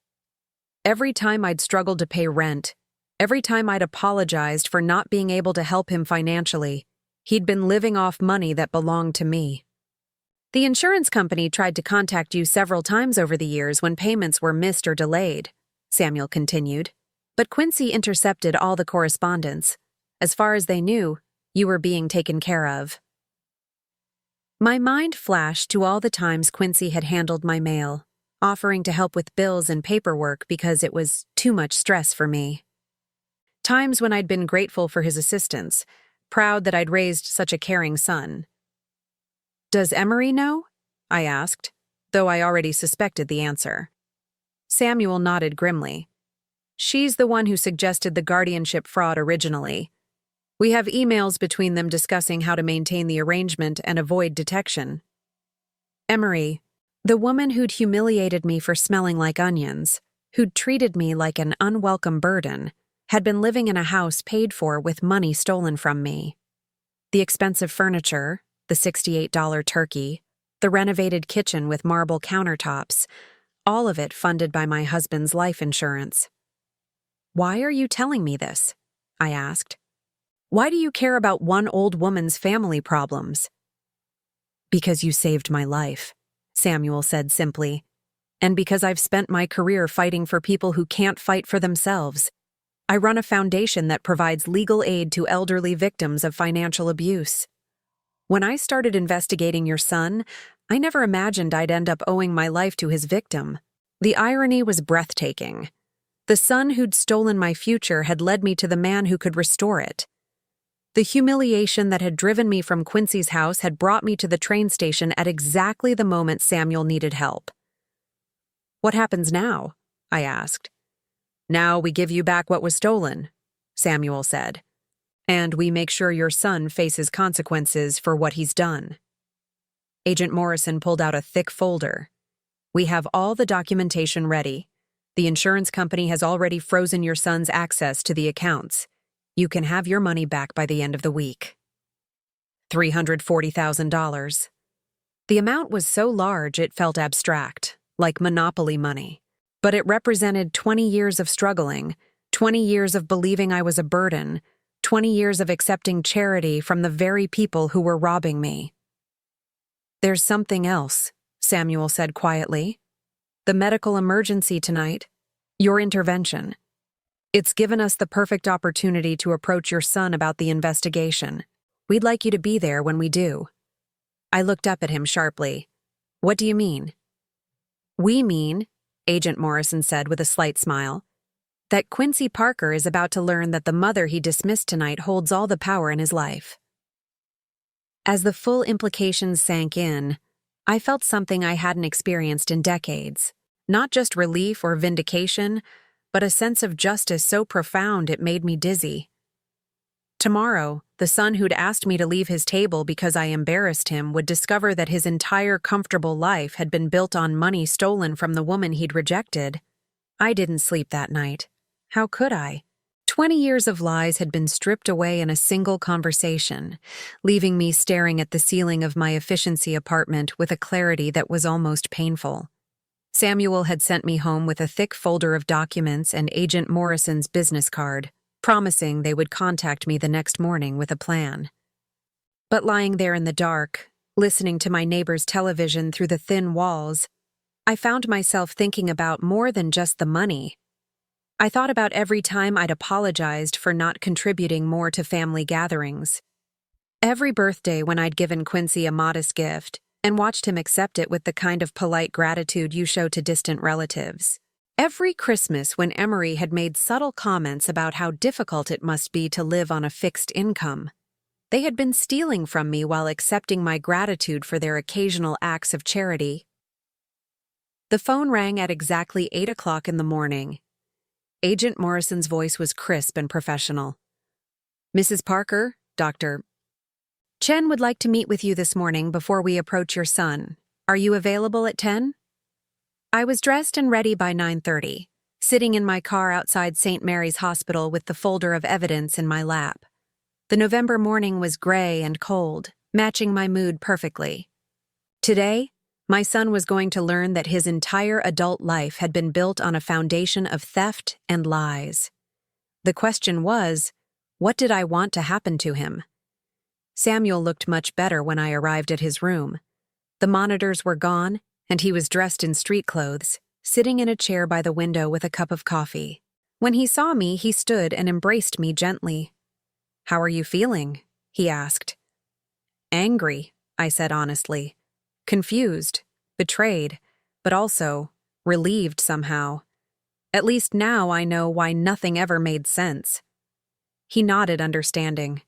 Every time I'd struggled to pay rent, every time I'd apologized for not being able to help him financially, he'd been living off money that belonged to me. The insurance company tried to contact you several times over the years when payments were missed or delayed, Samuel continued, but Quincy intercepted all the correspondence. As far as they knew, you were being taken care of. My mind flashed to all the times Quincy had handled my mail, offering to help with bills and paperwork because it was too much stress for me. Times when I'd been grateful for his assistance, proud that I'd raised such a caring son. Does Emery know? I asked, though I already suspected the answer. Samuel nodded grimly. She's the one who suggested the guardianship fraud originally. We have emails between them discussing how to maintain the arrangement and avoid detection. Emery, the woman who'd humiliated me for smelling like onions, who'd treated me like an unwelcome burden, had been living in a house paid for with money stolen from me. The expensive furniture, the $68 turkey, the renovated kitchen with marble countertops, all of it funded by my husband's life insurance. Why are you telling me this? I asked. Why do you care about one old woman's family problems? Because you saved my life, Samuel said simply, and because I've spent my career fighting for people who can't fight for themselves. I run a foundation that provides legal aid to elderly victims of financial abuse. When I started investigating your son, I never imagined I'd end up owing my life to his victim. The irony was breathtaking. The son who'd stolen my future had led me to the man who could restore it. The humiliation that had driven me from Quincy's house had brought me to the train station at exactly the moment Samuel needed help. What happens now? I asked. Now we give you back what was stolen, Samuel said. And we make sure your son faces consequences for what he's done. Agent Morrison pulled out a thick folder. We have all the documentation ready. The insurance company has already frozen your son's access to the accounts. You can have your money back by the end of the week. $340,000. The amount was so large it felt abstract, like monopoly money. But it represented 20 years of struggling, 20 years of believing I was a burden, 20 years of accepting charity from the very people who were robbing me. There's something else, Samuel said quietly. The medical emergency tonight. Your intervention. It's given us the perfect opportunity to approach your son about the investigation. We'd like you to be there when we do. I looked up at him sharply. What do you mean? We mean, Agent Morrison said with a slight smile, that Quincy Parker is about to learn that the mother he dismissed tonight holds all the power in his life. As the full implications sank in, I felt something I hadn't experienced in decades. Not just relief or vindication, but a sense of justice so profound it made me dizzy. Tomorrow, the son who'd asked me to leave his table because I embarrassed him would discover that his entire comfortable life had been built on money stolen from the woman he'd rejected. I didn't sleep that night. How could I? 20 years of lies had been stripped away in a single conversation, leaving me staring at the ceiling of my efficiency apartment with a clarity that was almost painful. Samuel had sent me home with a thick folder of documents and Agent Morrison's business card, promising they would contact me the next morning with a plan. But lying there in the dark, listening to my neighbor's television through the thin walls, I found myself thinking about more than just the money. I thought about every time I'd apologized for not contributing more to family gatherings. Every birthday when I'd given Quincy a modest gift and watched him accept it with the kind of polite gratitude you show to distant relatives. Every Christmas when Emery had made subtle comments about how difficult it must be to live on a fixed income. They had been stealing from me while accepting my gratitude for their occasional acts of charity. The phone rang at exactly 8 o'clock in the morning. Agent Morrison's voice was crisp and professional. Mrs. Parker, Dr. Chen would like to meet with you this morning before we approach your son. Are you available at 10? I was dressed and ready by 9:30, sitting in my car outside St. Mary's Hospital with the folder of evidence in my lap. The November morning was gray and cold, matching my mood perfectly. Today, my son was going to learn that his entire adult life had been built on a foundation of theft and lies. The question was, what did I want to happen to him? Samuel looked much better when I arrived at his room. The monitors were gone, and he was dressed in street clothes, sitting in a chair by the window with a cup of coffee. When he saw me, he stood and embraced me gently. "How are you feeling?" he asked. "Angry," I said honestly. "Confused, betrayed, but also relieved somehow. At least now I know why nothing ever made sense." He nodded understanding.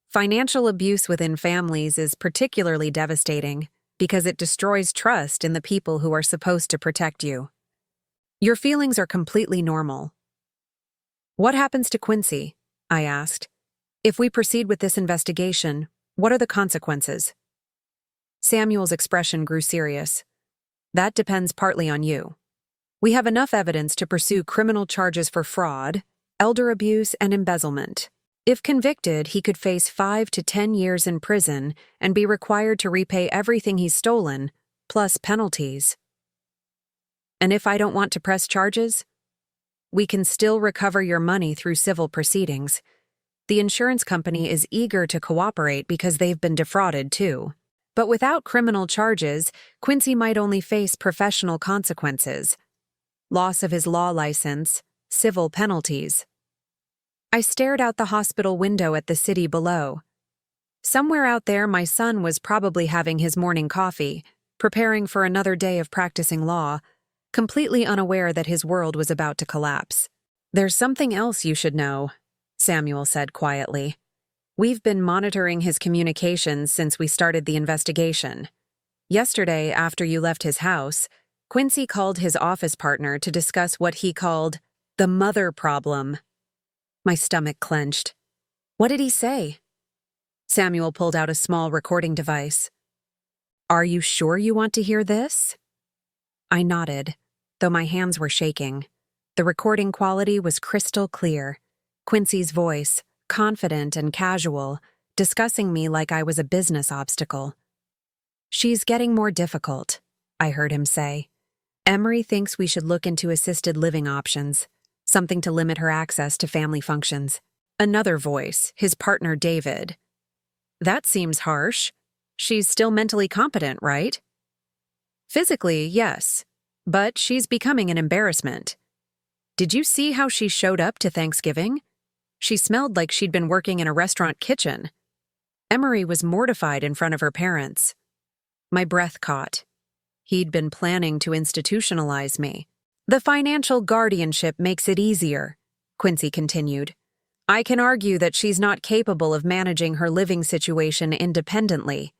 Financial abuse within families is particularly devastating because it destroys trust in the people who are supposed to protect you. Your feelings are completely normal. "What happens to Quincy?" I asked. "If we proceed with this investigation, what are the consequences?" Samuel's expression grew serious. "That depends partly on you. We have enough evidence to pursue criminal charges for fraud, elder abuse, and embezzlement. If convicted, he could face 5 to 10 years in prison and be required to repay everything he's stolen, plus penalties. And if I don't want to press charges? We can still recover your money through civil proceedings. The insurance company is eager to cooperate because they've been defrauded too. But without criminal charges, Quincy might only face professional consequences. Loss of his law license, civil penalties." I stared out the hospital window at the city below. Somewhere out there, my son was probably having his morning coffee, preparing for another day of practicing law, completely unaware that his world was about to collapse. "There's something else you should know," Samuel said quietly. "We've been monitoring his communications since we started the investigation. Yesterday, after you left his house, Quincy called his office partner to discuss what he called the mother problem." My stomach clenched. "What did he say?" Samuel pulled out a small recording device. "Are you sure you want to hear this?" I nodded, though my hands were shaking. The recording quality was crystal clear. Quincy's voice, confident and casual, discussing me like I was a business obstacle. "She's getting more difficult," I heard him say. "Emery thinks we should look into assisted living options. Something to limit her access to family functions." Another voice, his partner David. "That seems harsh." She's still mentally competent, right? Physically, yes, but she's becoming an embarrassment. Did you see how she showed up to Thanksgiving? She smelled like she'd been working in a restaurant kitchen. Emery was mortified in front of her parents. My breath caught. He'd been planning to institutionalize me. The financial guardianship makes it easier, Quincy continued. I can argue that she's not capable of managing her living situation independently.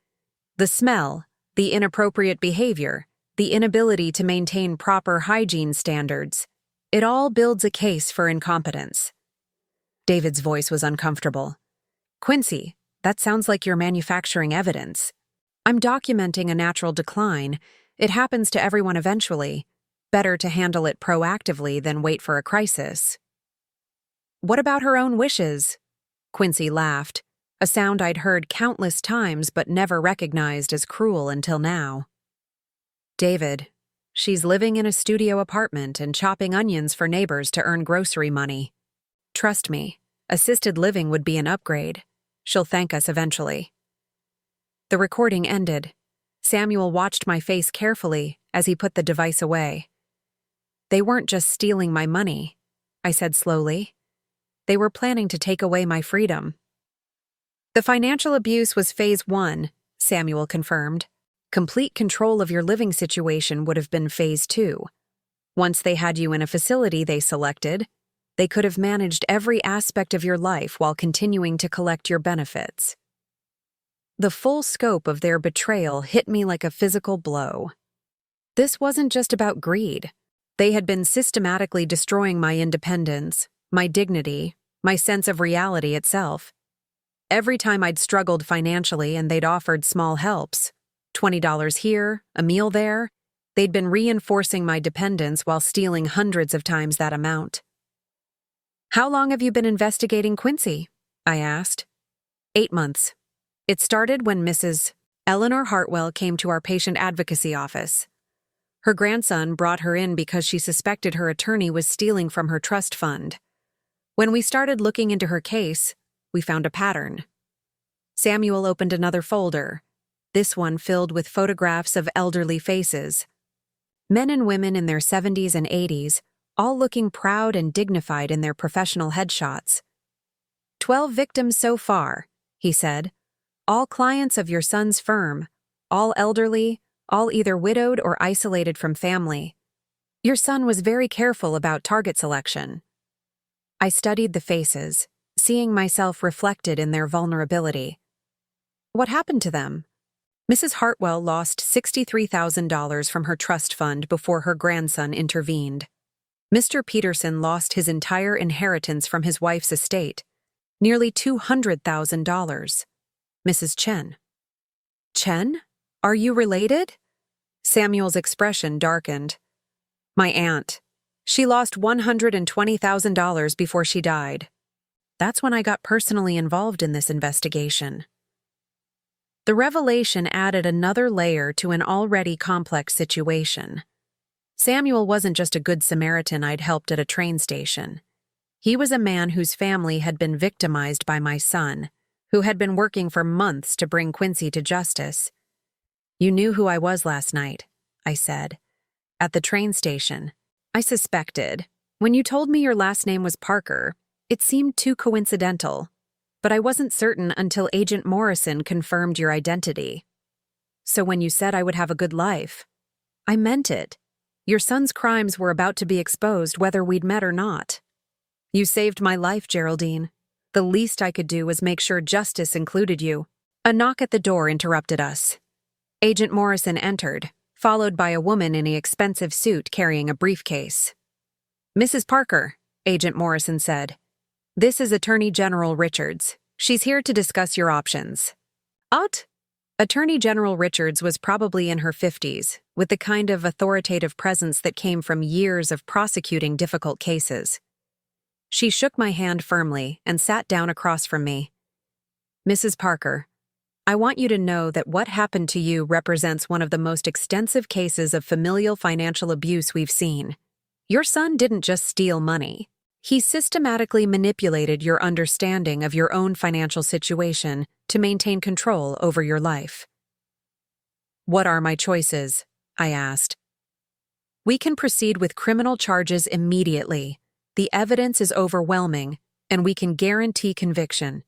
The smell, the inappropriate behavior, the inability to maintain proper hygiene standards, it all builds a case for incompetence. David's voice was uncomfortable. Quincy, that sounds like you're manufacturing evidence. I'm documenting a natural decline. It happens to everyone eventually. Better to handle it proactively than wait for a crisis. What about her own wishes? Quincy laughed, a sound I'd heard countless times but never recognized as cruel until now. David, she's living in a studio apartment and chopping onions for neighbors to earn grocery money. Trust me, assisted living would be an upgrade. She'll thank us eventually. The recording ended. Samuel watched my face carefully as he put the device away. They weren't just stealing my money, I said slowly. They were planning to take away my freedom. The financial abuse was phase 1, Samuel confirmed. Complete control of your living situation would have been phase 2. Once they had you in a facility they selected, they could have managed every aspect of your life while continuing to collect your benefits. The full scope of their betrayal hit me like a physical blow. This wasn't just about greed. They had been systematically destroying my independence, my dignity, my sense of reality itself. Every time I'd struggled financially and they'd offered small helps, $20 here, a meal there, they'd been reinforcing my dependence while stealing hundreds of times that amount. How long have you been investigating Quincy? I asked. 8 months. It started when Mrs. Eleanor Hartwell came to our patient advocacy office. Her grandson brought her in because she suspected her attorney was stealing from her trust fund. When we started looking into her case, we found a pattern. Samuel opened another folder, this one filled with photographs of elderly faces. Men and women in their 70s and 80s, all looking proud and dignified in their professional headshots. 12 victims so far, he said. All clients of your son's firm, all elderly, all either widowed or isolated from family. Your son was very careful about target selection. I studied the faces, seeing myself reflected in their vulnerability. What happened to them? Mrs. Hartwell lost $63,000 from her trust fund before her grandson intervened. Mr. Peterson lost his entire inheritance from his wife's estate, nearly $200,000. Mrs. Chen. Chen? Are you related? Samuel's expression darkened. My aunt. She lost $120,000 before she died. That's when I got personally involved in this investigation. The revelation added another layer to an already complex situation. Samuel wasn't just a good Samaritan I'd helped at a train station. He was a man whose family had been victimized by my son, who had been working for months to bring Quincy to justice. You knew who I was last night, I said. At the train station. I suspected. When you told me your last name was Parker, it seemed too coincidental. But I wasn't certain until Agent Morrison confirmed your identity. So when you said I would have a good life, I meant it. Your son's crimes were about to be exposed whether we'd met or not. You saved my life, Geraldine. The least I could do was make sure justice included you. A knock at the door interrupted us. Agent Morrison entered, followed by a woman in an expensive suit carrying a briefcase. Mrs. Parker, Agent Morrison said. This is Attorney General Richards. She's here to discuss your options. Attorney General Richards was probably in her 50s, with the kind of authoritative presence that came from years of prosecuting difficult cases. She shook my hand firmly and sat down across from me. Mrs. Parker, I want you to know that what happened to you represents one of the most extensive cases of familial financial abuse we've seen. Your son didn't just steal money. He systematically manipulated your understanding of your own financial situation to maintain control over your life. "What are my choices?" I asked. "We can proceed with criminal charges immediately. The evidence is overwhelming, and we can guarantee conviction.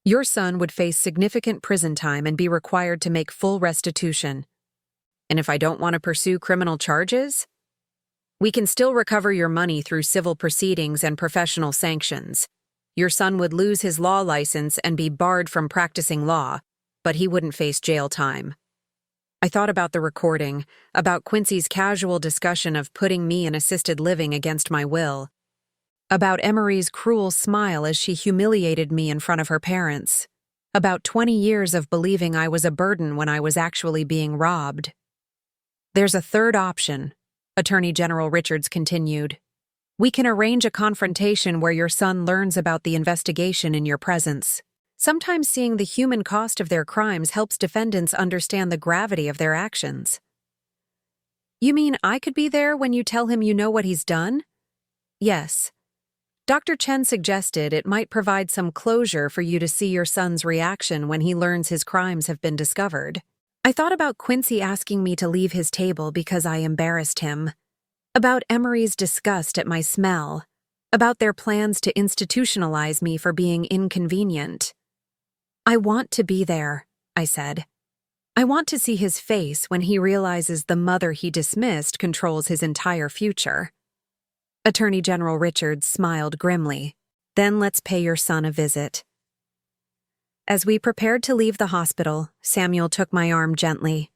Your son would face significant prison time and be required to make full restitution. And if I don't want to pursue criminal charges? We can still recover your money through civil proceedings and professional sanctions. Your son would lose his law license and be barred from practicing law, but he wouldn't face jail time." I thought about the recording, about Quincy's casual discussion of putting me in assisted living against my will, about Emery's cruel smile as she humiliated me in front of her parents, about 20 years of believing I was a burden when I was actually being robbed. "There's a third option," Attorney General Richards continued. "We can arrange a confrontation where your son learns about the investigation in your presence. Sometimes seeing the human cost of their crimes helps defendants understand the gravity of their actions." "You mean I could be there when you tell him you know what he's done?" "Yes. Dr. Chen suggested it might provide some closure for you to see your son's reaction when he learns his crimes have been discovered." I thought about Quincy asking me to leave his table because I embarrassed him, about Emery's disgust at my smell, about their plans to institutionalize me for being inconvenient. "I want to be there," I said. "I want to see his face when he realizes the mother he dismissed controls his entire future." Attorney General Richards smiled grimly. "Then let's pay your son a visit." As we prepared to leave the hospital, Samuel took my arm gently.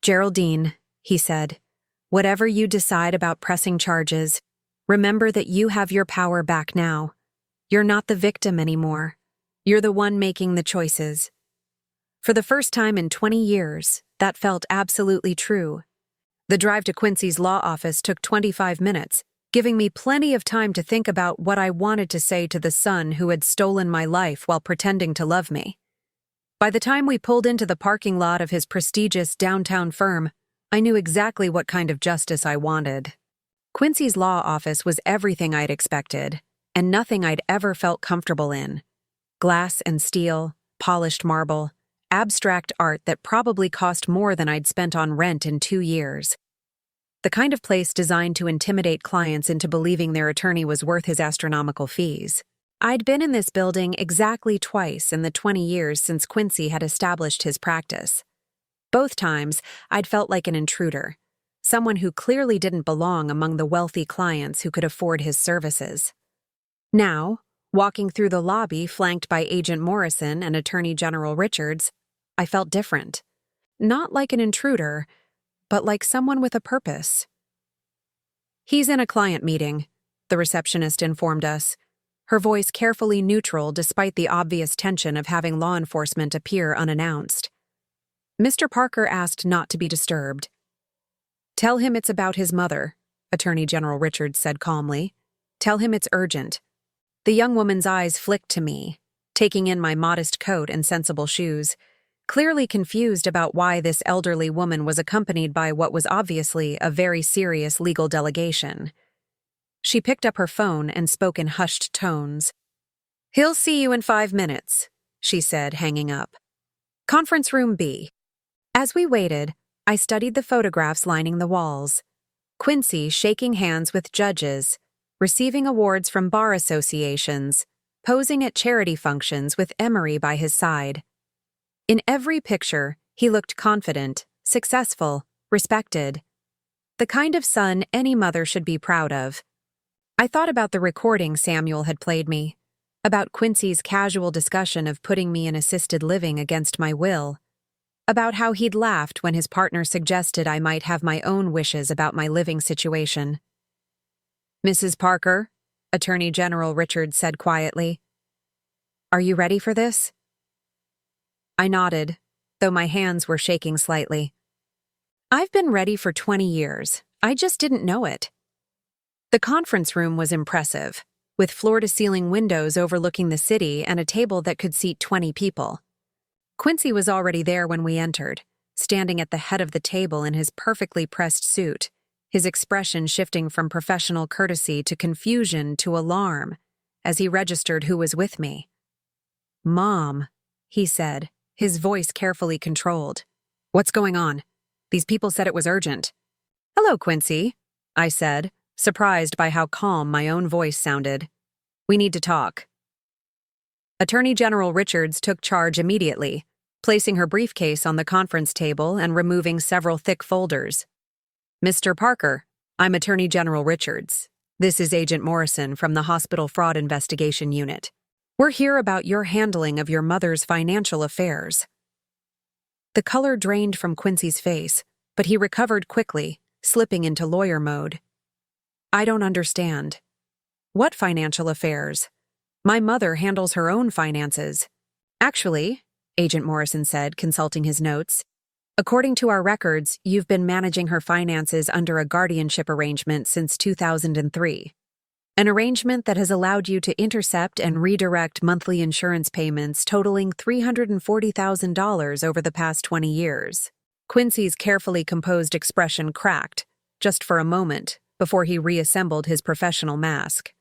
"Geraldine," he said, "whatever you decide about pressing charges, remember that you have your power back now. You're not the victim anymore. You're the one making the choices." For the first time in 20 years, that felt absolutely true. The drive to Quincy's law office took 25 minutes, giving me plenty of time to think about what I wanted to say to the son who had stolen my life while pretending to love me. By the time we pulled into the parking lot of his prestigious downtown firm, I knew exactly what kind of justice I wanted. Quincy's law office was everything I'd expected, and nothing I'd ever felt comfortable in. Glass and steel, polished marble, abstract art that probably cost more than I'd spent on rent in 2 years. The kind of place designed to intimidate clients into believing their attorney was worth his astronomical fees. I'd been in this building exactly twice in the 20 years since Quincy had established his practice. Both times, I'd felt like an intruder, someone who clearly didn't belong among the wealthy clients who could afford his services. Now, walking through the lobby flanked by Agent Morrison and Attorney General Richards, I felt different. Not like an intruder, but like someone with a purpose. "He's in a client meeting," the receptionist informed us, her voice carefully neutral despite the obvious tension of having law enforcement appear unannounced. Mr. Parker asked not to be disturbed. "Tell him it's about his mother," Attorney General Richards said calmly. "Tell him it's urgent." The young woman's eyes flicked to me, taking in my modest coat and sensible shoes, clearly confused about why this elderly woman was accompanied by what was obviously a very serious legal delegation. She picked up her phone and spoke in hushed tones. "He'll see you in 5 minutes," she said, hanging up. "Conference room B." As we waited, I studied the photographs lining the walls. Quincy shaking hands with judges, receiving awards from bar associations, posing at charity functions with Emery by his side. In every picture, he looked confident, successful, respected. The kind of son any mother should be proud of. I thought about the recording Samuel had played me, about Quincy's casual discussion of putting me in assisted living against my will, about how he'd laughed when his partner suggested I might have my own wishes about my living situation. "Mrs. Parker," Attorney General Richards said quietly, "are you ready for this?" I nodded, though my hands were shaking slightly. I've been ready for 20 years. I just didn't know it. The conference room was impressive, with floor-to-ceiling windows overlooking the city and a table that could seat 20 people. Quincy was already there when we entered, standing at the head of the table in his perfectly pressed suit, his expression shifting from professional courtesy to confusion to alarm as he registered who was with me. "Mom," he said, his voice carefully controlled. What's going on? These people said it was urgent. Hello, Quincy, I said, surprised by how calm my own voice sounded. We need to talk. Attorney General Richards took charge immediately, placing her briefcase on the conference table and removing several thick folders. Mr. Parker, I'm Attorney General Richards. This is Agent Morrison from the Hospital Fraud Investigation Unit. We're here about your handling of your mother's financial affairs. The color drained from Quincy's face, but he recovered quickly, slipping into lawyer mode. I don't understand. What financial affairs? My mother handles her own finances. Actually, Agent Morrison said, consulting his notes, according to our records, you've been managing her finances under a guardianship arrangement since 2003. An arrangement that has allowed you to intercept and redirect monthly insurance payments totaling $340,000 over the past 20 years. Quincy's carefully composed expression cracked, just for a moment, before he reassembled his professional mask.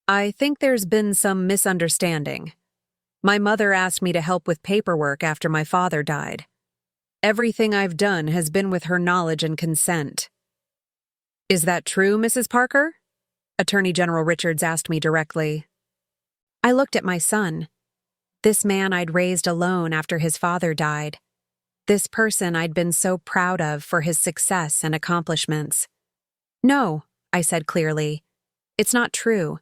I think there's been some misunderstanding. My mother asked me to help with paperwork after my father died. Everything I've done has been with her knowledge and consent. Is that true, Mrs. Parker? Attorney General Richards asked me directly. I looked at my son. This man I'd raised alone after his father died. This person I'd been so proud of for his success and accomplishments. No, I said clearly. It's not true.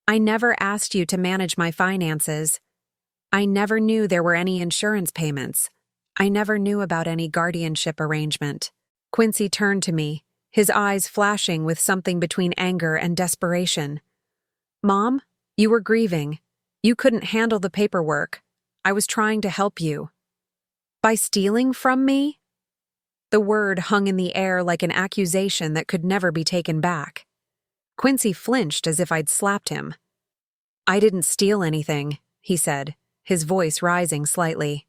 I never asked you to manage my finances. I never knew there were any insurance payments. I never knew about any guardianship arrangement. Quincy turned to me, his eyes flashing with something between anger and desperation. Mom, you were grieving. You couldn't handle the paperwork. I was trying to help you. By stealing from me? The word hung in the air like an accusation that could never be taken back. Quincy flinched as if I'd slapped him. I didn't steal anything, he said, his voice rising slightly.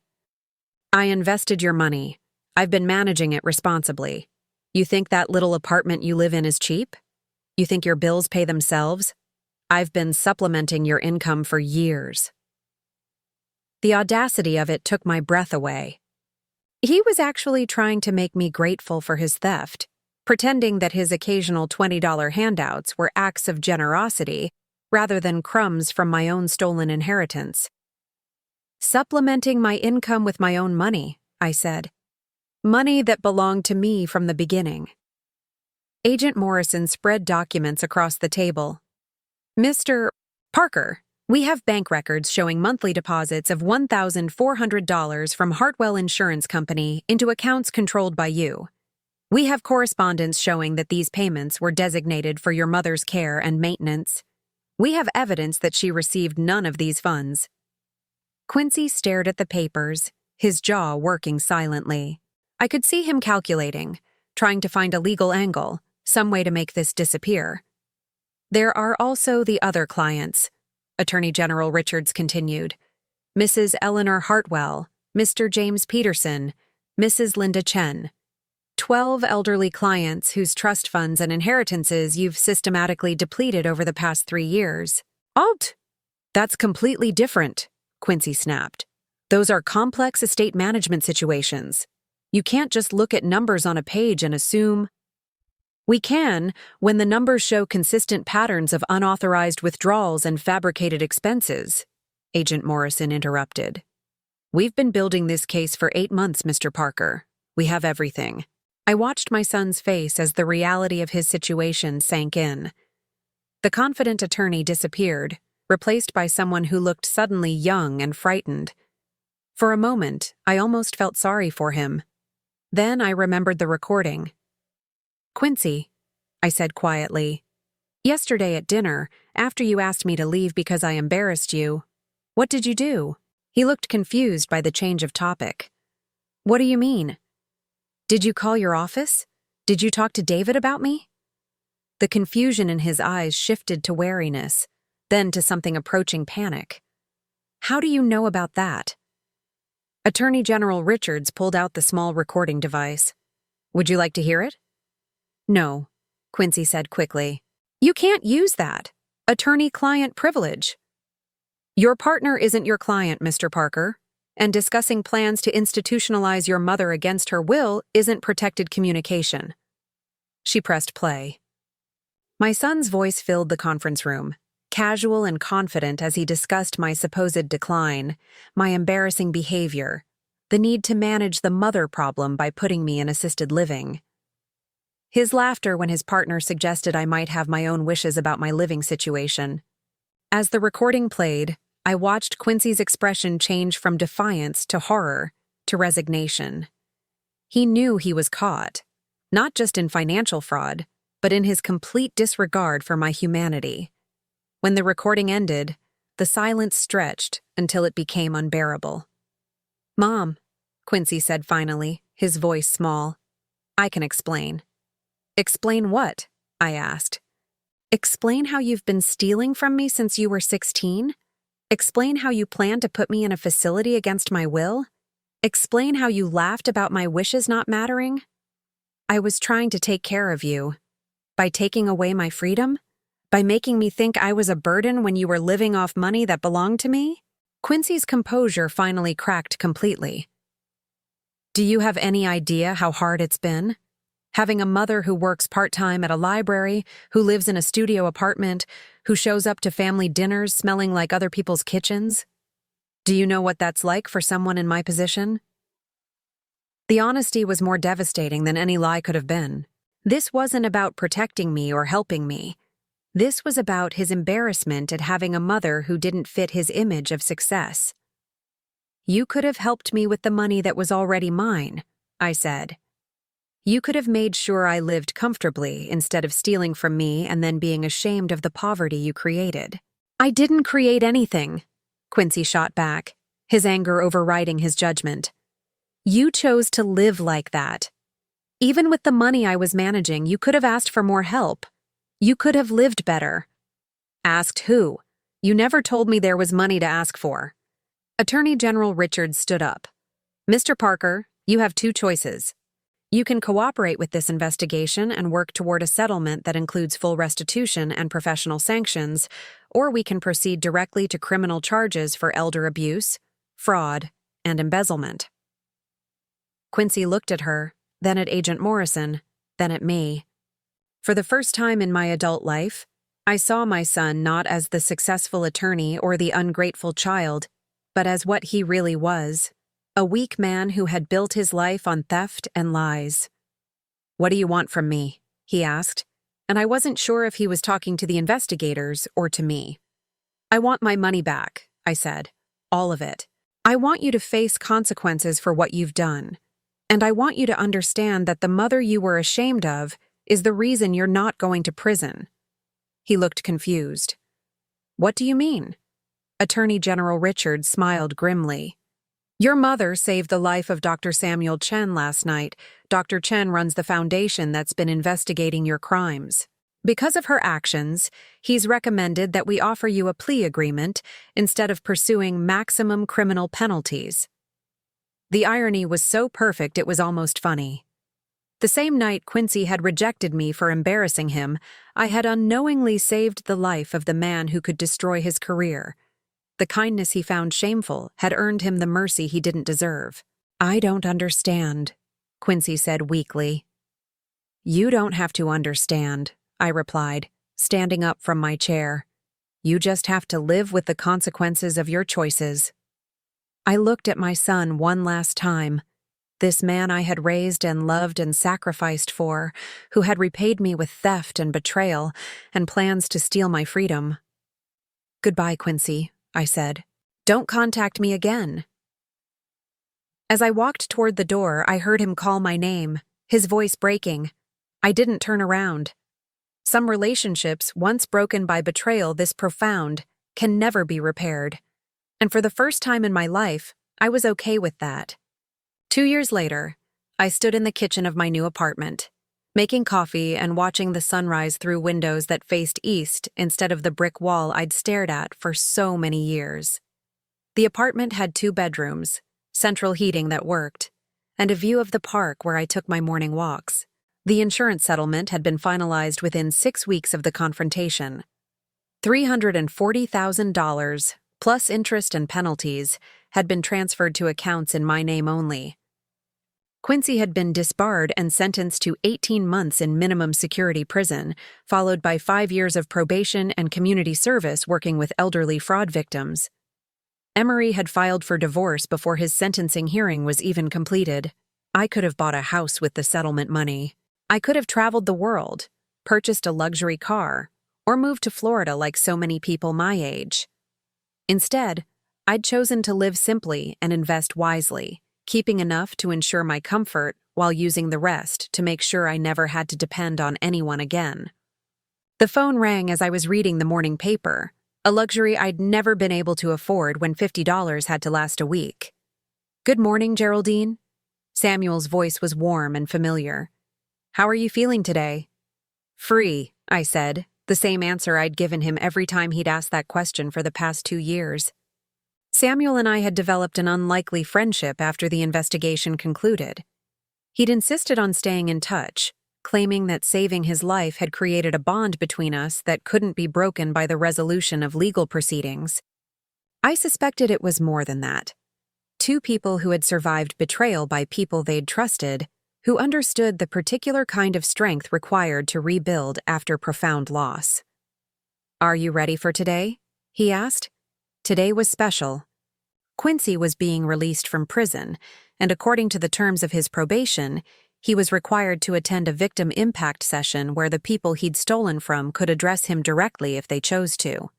I invested your money. I've been managing it responsibly. You think that little apartment you live in is cheap? You think your bills pay themselves? I've been supplementing your income for years. The audacity of it took my breath away. He was actually trying to make me grateful for his theft, pretending that his occasional $20 handouts were acts of generosity rather than crumbs from my own stolen inheritance. Supplementing my income with my own money, I said. Money that belonged to me from the beginning. Agent Morrison spread documents across the table. Mr. Parker, we have bank records showing monthly deposits of $1,400 from Hartwell Insurance Company into accounts controlled by you. We have correspondence showing that these payments were designated for your mother's care and maintenance. We have evidence that she received none of these funds. Quincy stared at the papers, his jaw working silently. I could see him calculating, trying to find a legal angle, some way to make this disappear. There are also the other clients, Attorney General Richards continued. Mrs. Eleanor Hartwell, Mr. James Peterson, Mrs. Linda Chen. 12 elderly clients whose trust funds and inheritances you've systematically depleted over the past 3 years. Alt! That's completely different, Quincy snapped. Those are complex estate management situations. You can't just look at numbers on a page and assume. We can, when the numbers show consistent patterns of unauthorized withdrawals and fabricated expenses, Agent Morrison interrupted. We've been building this case for 8 months, Mr. Parker. We have everything. I watched my son's face as the reality of his situation sank in. The confident attorney disappeared, replaced by someone who looked suddenly young and frightened. For a moment, I almost felt sorry for him. Then I remembered the recording. Quincy, I said quietly, yesterday at dinner, after you asked me to leave because I embarrassed you, what did you do? He looked confused by the change of topic. What do you mean? Did you call your office? Did you talk to David about me? The confusion in his eyes shifted to wariness, then to something approaching panic. How do you know about that? Attorney General Richards pulled out the small recording device. Would you like to hear it? No, Quincy said quickly. You can't use that. Attorney-client privilege. Your partner isn't your client, Mr. Parker. And discussing plans to institutionalize your mother against her will isn't protected communication. She pressed play. My son's voice filled the conference room, casual and confident as he discussed my supposed decline, my embarrassing behavior, the need to manage the mother problem by putting me in assisted living. His laughter when his partner suggested I might have my own wishes about my living situation. As the recording played, I watched Quincy's expression change from defiance to horror to resignation. He knew he was caught, not just in financial fraud, but in his complete disregard for my humanity. When the recording ended, the silence stretched until it became unbearable. "Mom," Quincy said finally, his voice small, "I can explain." "Explain what?" I asked. "Explain how you've been stealing from me since you were 16? Explain how you plan to put me in a facility against my will? Explain how you laughed about my wishes not mattering? I was trying to take care of you. By taking away my freedom? By making me think I was a burden when you were living off money that belonged to me?" Quincy's composure finally cracked completely. "Do you have any idea how hard it's been? Having a mother who works part-time at a library, who lives in a studio apartment, who shows up to family dinners smelling like other people's kitchens? Do you know what that's like for someone in my position?" The honesty was more devastating than any lie could have been. This wasn't about protecting me or helping me. This was about his embarrassment at having a mother who didn't fit his image of success. "You could have helped me with the money that was already mine," I said. "You could have made sure I lived comfortably instead of stealing from me and then being ashamed of the poverty you created." "I didn't create anything," Quincy shot back, his anger overriding his judgment. "You chose to live like that. Even with the money I was managing, you could have asked for more help. You could have lived better." "Asked who? You never told me there was money to ask for." Attorney General Richards stood up. "Mr. Parker, you have two choices. You can cooperate with this investigation and work toward a settlement that includes full restitution and professional sanctions, or we can proceed directly to criminal charges for elder abuse, fraud, and embezzlement." Quincy looked at her, then at Agent Morrison, then at me. For the first time in my adult life, I saw my son not as the successful attorney or the ungrateful child, but as what he really was. A weak man who had built his life on theft and lies. "What do you want from me?" he asked, and I wasn't sure if he was talking to the investigators or to me. "I want my money back," I said. "All of it. I want you to face consequences for what you've done. And I want you to understand that the mother you were ashamed of is the reason you're not going to prison." He looked confused. "What do you mean?" Attorney General Richards smiled grimly. "Your mother saved the life of Dr. Samuel Chen last night. Dr. Chen runs the foundation that's been investigating your crimes. Because of her actions, he's recommended that we offer you a plea agreement instead of pursuing maximum criminal penalties." The irony was so perfect it was almost funny. The same night Quincy had rejected me for embarrassing him, I had unknowingly saved the life of the man who could destroy his career. The kindness he found shameful had earned him the mercy he didn't deserve. "I don't understand," Quincy said weakly. "You don't have to understand," I replied, standing up from my chair. "You just have to live with the consequences of your choices." I looked at my son one last time, this man I had raised and loved and sacrificed for, who had repaid me with theft and betrayal and plans to steal my freedom. "Goodbye, Quincy," I said. "Don't contact me again." As I walked toward the door, I heard him call my name, his voice breaking. I didn't turn around. Some relationships, once broken by betrayal this profound, can never be repaired. And for the first time in my life, I was okay with that. 2 years later, I stood in the kitchen of my new apartment, making coffee and watching the sunrise through windows that faced east instead of the brick wall I'd stared at for so many years. The apartment had 2 bedrooms, central heating that worked, and a view of the park where I took my morning walks. The insurance settlement had been finalized within 6 weeks of the confrontation. $340,000, plus interest and penalties, had been transferred to accounts in my name only. Quincy had been disbarred and sentenced to 18 months in minimum security prison, followed by 5 years of probation and community service working with elderly fraud victims. Emery had filed for divorce before his sentencing hearing was even completed. I could have bought a house with the settlement money. I could have traveled the world, purchased a luxury car, or moved to Florida like so many people my age. Instead, I'd chosen to live simply and invest wisely, keeping enough to ensure my comfort while using the rest to make sure I never had to depend on anyone again. The phone rang as I was reading the morning paper, a luxury I'd never been able to afford when $50 had to last a week. "Good morning, Geraldine." Samuel's voice was warm and familiar. "How are you feeling today?" "Free," I said, the same answer I'd given him every time he'd asked that question for the past 2 years. Samuel and I had developed an unlikely friendship after the investigation concluded. He'd insisted on staying in touch, claiming that saving his life had created a bond between us that couldn't be broken by the resolution of legal proceedings. I suspected it was more than that. 2 people who had survived betrayal by people they'd trusted, who understood the particular kind of strength required to rebuild after profound loss. "Are you ready for today?" he asked. Today was special. Quincy was being released from prison, and according to the terms of his probation, he was required to attend a victim impact session where the people he'd stolen from could address him directly if they chose to.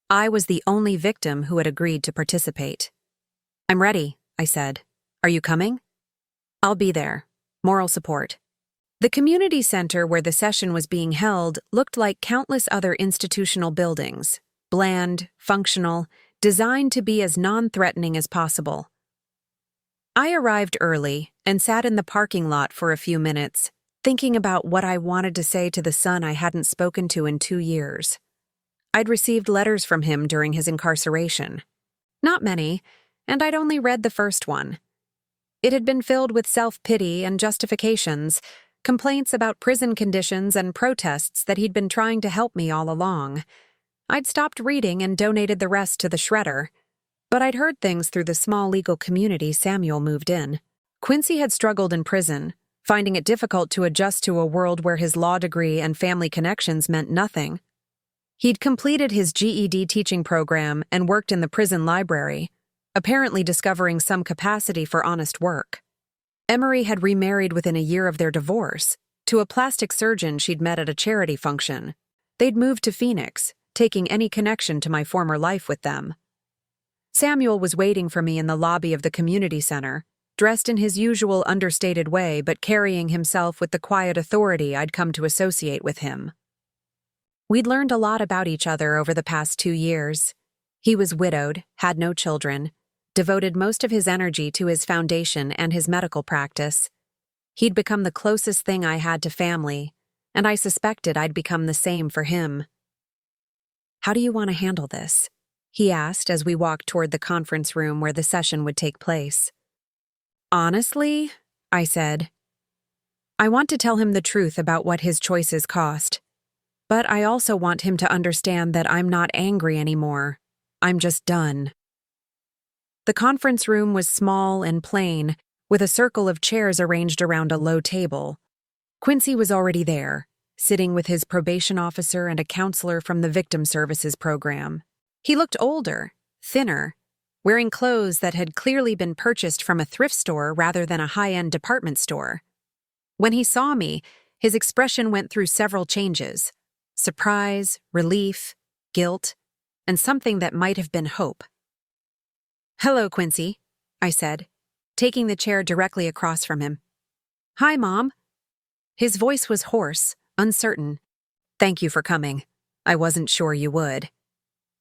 I was the only victim who had agreed to participate. "I'm ready," I said. "Are you coming?" "I'll be there. Moral support." The community center where the session was being held looked like countless other institutional buildings, bland, functional, designed to be as non-threatening as possible. I arrived early and sat in the parking lot for a few minutes, thinking about what I wanted to say to the son I hadn't spoken to in 2 years. I'd received letters from him during his incarceration. Not many, and I'd only read the first one. It had been filled with self-pity and justifications, complaints about prison conditions and protests that he'd been trying to help me all along. I'd stopped reading and donated the rest to the shredder. But I'd heard things through the small legal community Samuel moved in. Quincy had struggled in prison, finding it difficult to adjust to a world where his law degree and family connections meant nothing. He'd completed his GED teaching program and worked in the prison library, apparently discovering some capacity for honest work. Emery had remarried within a year of their divorce, to a plastic surgeon she'd met at a charity function. They'd moved to Phoenix, taking any connection to my former life with them. Samuel was waiting for me in the lobby of the community center, dressed in his usual understated way but carrying himself with the quiet authority I'd come to associate with him. We'd learned a lot about each other over the past 2 years. He was widowed, had no children, devoted most of his energy to his foundation and his medical practice. He'd become the closest thing I had to family, and I suspected I'd become the same for him. "How do you want to handle this?" he asked as we walked toward the conference room where the session would take place. "Honestly," I said, "I want to tell him the truth about what his choices cost. But I also want him to understand that I'm not angry anymore. I'm just done." The conference room was small and plain, with a circle of chairs arranged around a low table. Quincy was already there, sitting with his probation officer and a counselor from the Victim Services program. He looked older, thinner, wearing clothes that had clearly been purchased from a thrift store rather than a high-end department store. When he saw me, his expression went through several changes: surprise, relief, guilt, and something that might have been hope. "Hello, Quincy," I said, taking the chair directly across from him. "Hi, Mom." His voice was hoarse, uncertain. "Thank you for coming. I wasn't sure you would.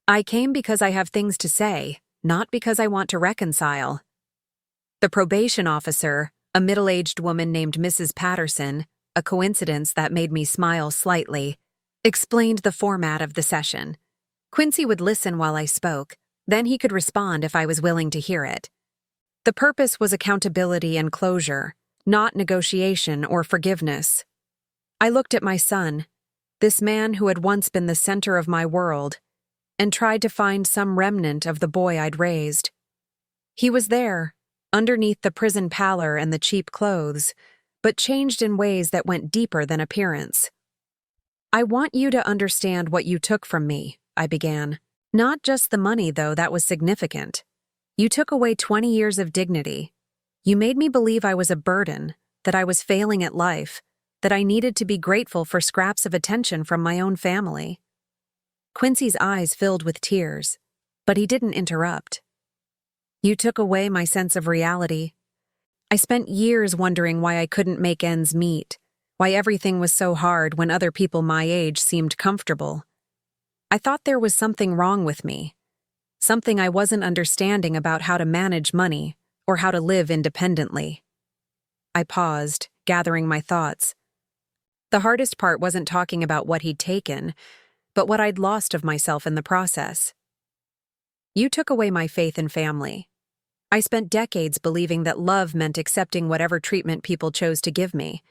I came because I have things to say, not because I want to reconcile." The probation officer, a middle-aged woman named Mrs. Patterson, a coincidence that made me smile slightly, explained the format of the session. Quincy would listen while I spoke, then he could respond if I was willing to hear it. The purpose was accountability and closure, not negotiation or forgiveness. I looked at my son, this man who had once been the center of my world. and tried to find some remnant of the boy I'd raised. He was there, underneath the prison pallor and the cheap clothes, but changed in ways that went deeper than appearance. "I want you to understand what you took from me," I began. "Not just the money, though, that was significant. You took away 20 years of dignity. You made me believe I was a burden, that I was failing at life, that I needed to be grateful for scraps of attention from my own family." Quincy's eyes filled with tears, but he didn't interrupt. "You took away my sense of reality. I spent years wondering why I couldn't make ends meet, why everything was so hard when other people my age seemed comfortable. I thought there was something wrong with me, something I wasn't understanding about how to manage money or how to live independently." I paused, gathering my thoughts. The hardest part wasn't talking about what he'd taken, but what I'd lost of myself in the process. "You took away my faith in family. I spent decades believing that love meant accepting whatever treatment people chose to give me,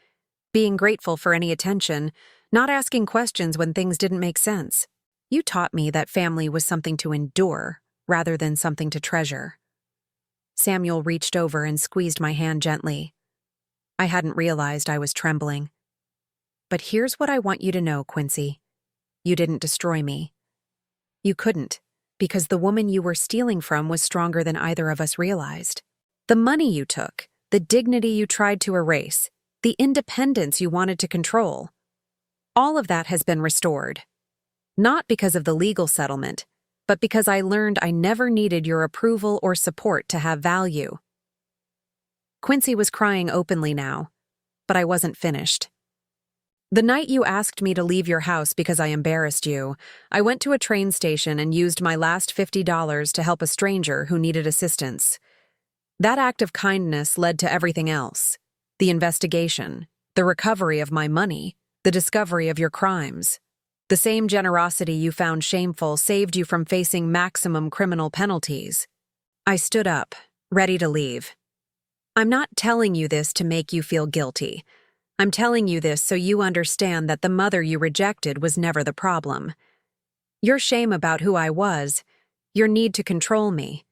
being grateful for any attention, not asking questions when things didn't make sense. You taught me that family was something to endure rather than something to treasure." Samuel reached over and squeezed my hand gently. I hadn't realized I was trembling. "But here's what I want you to know, Quincy. You didn't destroy me. You couldn't, because the woman you were stealing from was stronger than either of us realized. The money you took, the dignity you tried to erase, the independence you wanted to control, all of that has been restored. Not because of the legal settlement, but because I learned I never needed your approval or support to have value." Quincy was crying openly now, but I wasn't finished. "The night you asked me to leave your house because I embarrassed you, I went to a train station and used my last $50 to help a stranger who needed assistance. That act of kindness led to everything else: the investigation, the recovery of my money, the discovery of your crimes. The same generosity you found shameful saved you from facing maximum criminal penalties." I stood up, ready to leave. "I'm not telling you this to make you feel guilty. I'm telling you this so you understand that the mother you rejected was never the problem. Your shame about who I was, your need to control me,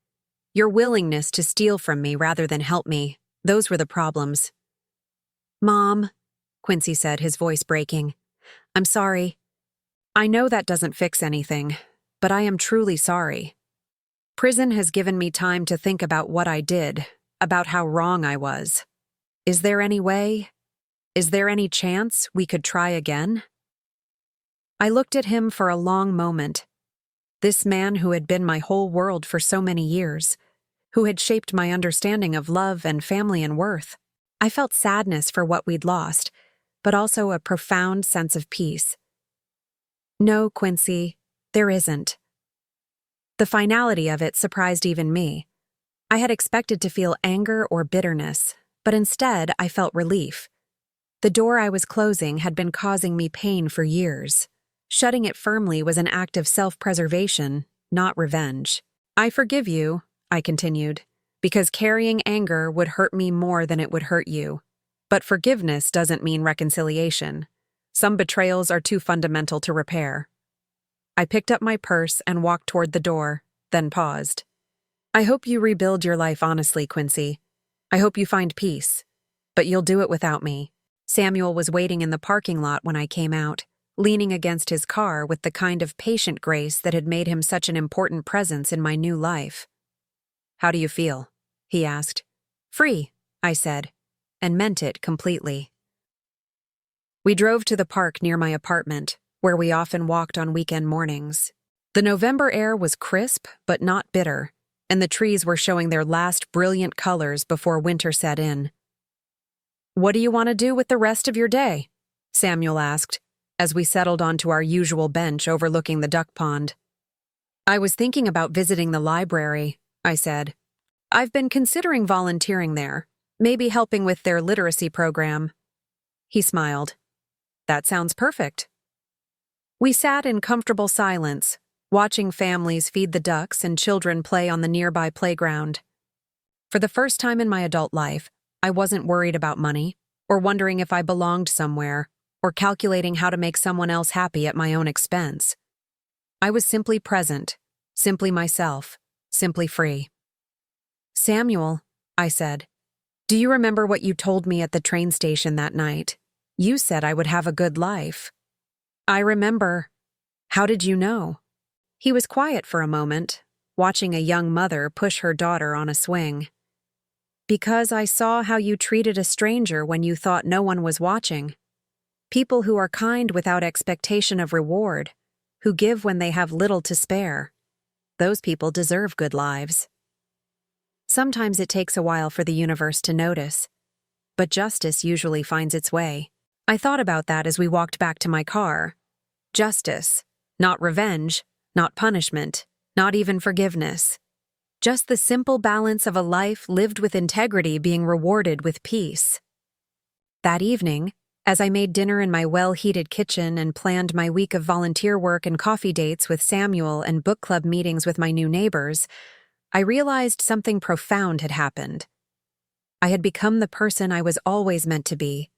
your willingness to steal from me rather than help me, those were the problems." "Mom," Quincy said, his voice breaking, "I'm sorry. I know that doesn't fix anything, but I am truly sorry. Prison has given me time to think about what I did, about how wrong I was. Is there any way? Is there any chance we could try again?" I looked at him for a long moment. This man who had been my whole world for so many years, who had shaped my understanding of love and family and worth. I felt sadness for what we'd lost, but also a profound sense of peace. "No, Quincy, there isn't." The finality of it surprised even me. I had expected to feel anger or bitterness, but instead I felt relief. The door I was closing had been causing me pain for years. Shutting it firmly was an act of self-preservation, not revenge. "I forgive you," I continued, "because carrying anger would hurt me more than it would hurt you. But forgiveness doesn't mean reconciliation. Some betrayals are too fundamental to repair." I picked up my purse and walked toward the door, then paused. "I hope you rebuild your life honestly, Quincy. I hope you find peace. But you'll do it without me." Samuel was waiting in the parking lot when I came out, leaning against his car with the kind of patient grace that had made him such an important presence in my new life. "How do you feel?" he asked. "Free," I said, and meant it completely. We drove to the park near my apartment, where we often walked on weekend mornings. The November air was crisp but not bitter, and the trees were showing their last brilliant colors before winter set in. "What do you want to do with the rest of your day?" Samuel asked, as we settled onto our usual bench overlooking the duck pond. "I was thinking about visiting the library," I said. "I've been considering volunteering there, maybe helping with their literacy program." He smiled. "That sounds perfect." We sat in comfortable silence, watching families feed the ducks and children play on the nearby playground. For the first time in my adult life, I wasn't worried about money, or wondering if I belonged somewhere, or calculating how to make someone else happy at my own expense. I was simply present, simply myself, simply free. "Samuel," I said, "do you remember what you told me at the train station that night? You said I would have a good life." "I remember." "How did you know?" He was quiet for a moment, watching a young mother push her daughter on a swing. "Because I saw how you treated a stranger when you thought no one was watching. People who are kind without expectation of reward, who give when they have little to spare. Those people deserve good lives." Sometimes it takes a while for the universe to notice, but justice usually finds its way. I thought about that as we walked back to my car. Justice, not revenge, not punishment, not even forgiveness. Just the simple balance of a life lived with integrity being rewarded with peace. That evening, as I made dinner in my well-heated kitchen and planned my week of volunteer work and coffee dates with Samuel and book club meetings with my new neighbors, I realized something profound had happened. I had become the person I was always meant to be.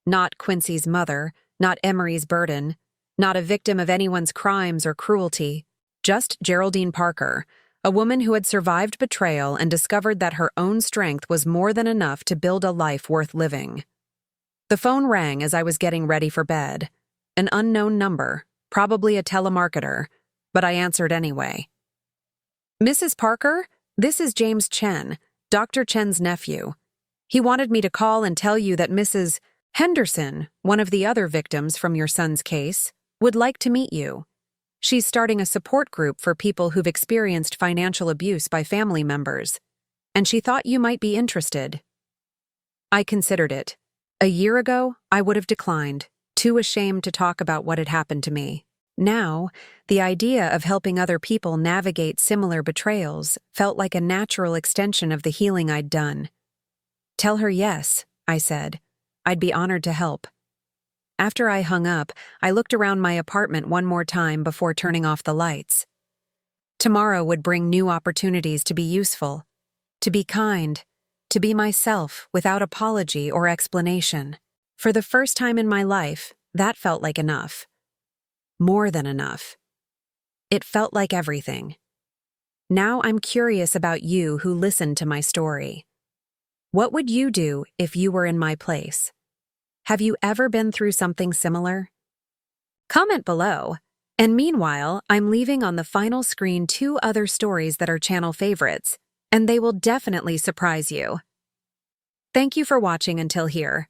Not Quincy's mother, not Emery's burden, not a victim of anyone's crimes or cruelty, just Geraldine Parker, a woman who had survived betrayal and discovered that her own strength was more than enough to build a life worth living. The phone rang as I was getting ready for bed. An unknown number, probably a telemarketer, but I answered anyway. "Mrs. Parker, this is James Chen, Dr. Chen's nephew. He wanted me to call and tell you that Mrs. Henderson, one of the other victims from your son's case, would like to meet you. She's starting a support group for people who've experienced financial abuse by family members, and she thought you might be interested." I considered it. A year ago, I would have declined, too ashamed to talk about what had happened to me. Now, the idea of helping other people navigate similar betrayals felt like a natural extension of the healing I'd done. "Tell her yes," I said. "I'd be honored to help." After I hung up, I looked around my apartment one more time before turning off the lights. Tomorrow would bring new opportunities to be useful, to be kind, to be myself without apology or explanation. For the first time in my life, that felt like enough. More than enough. It felt like everything. Now I'm curious about you who listened to my story. What would you do if you were in my place? Have you ever been through something similar? Comment below. And meanwhile, I'm leaving on the final screen 2 other stories that are channel favorites, and they will definitely surprise you. Thank you for watching until here.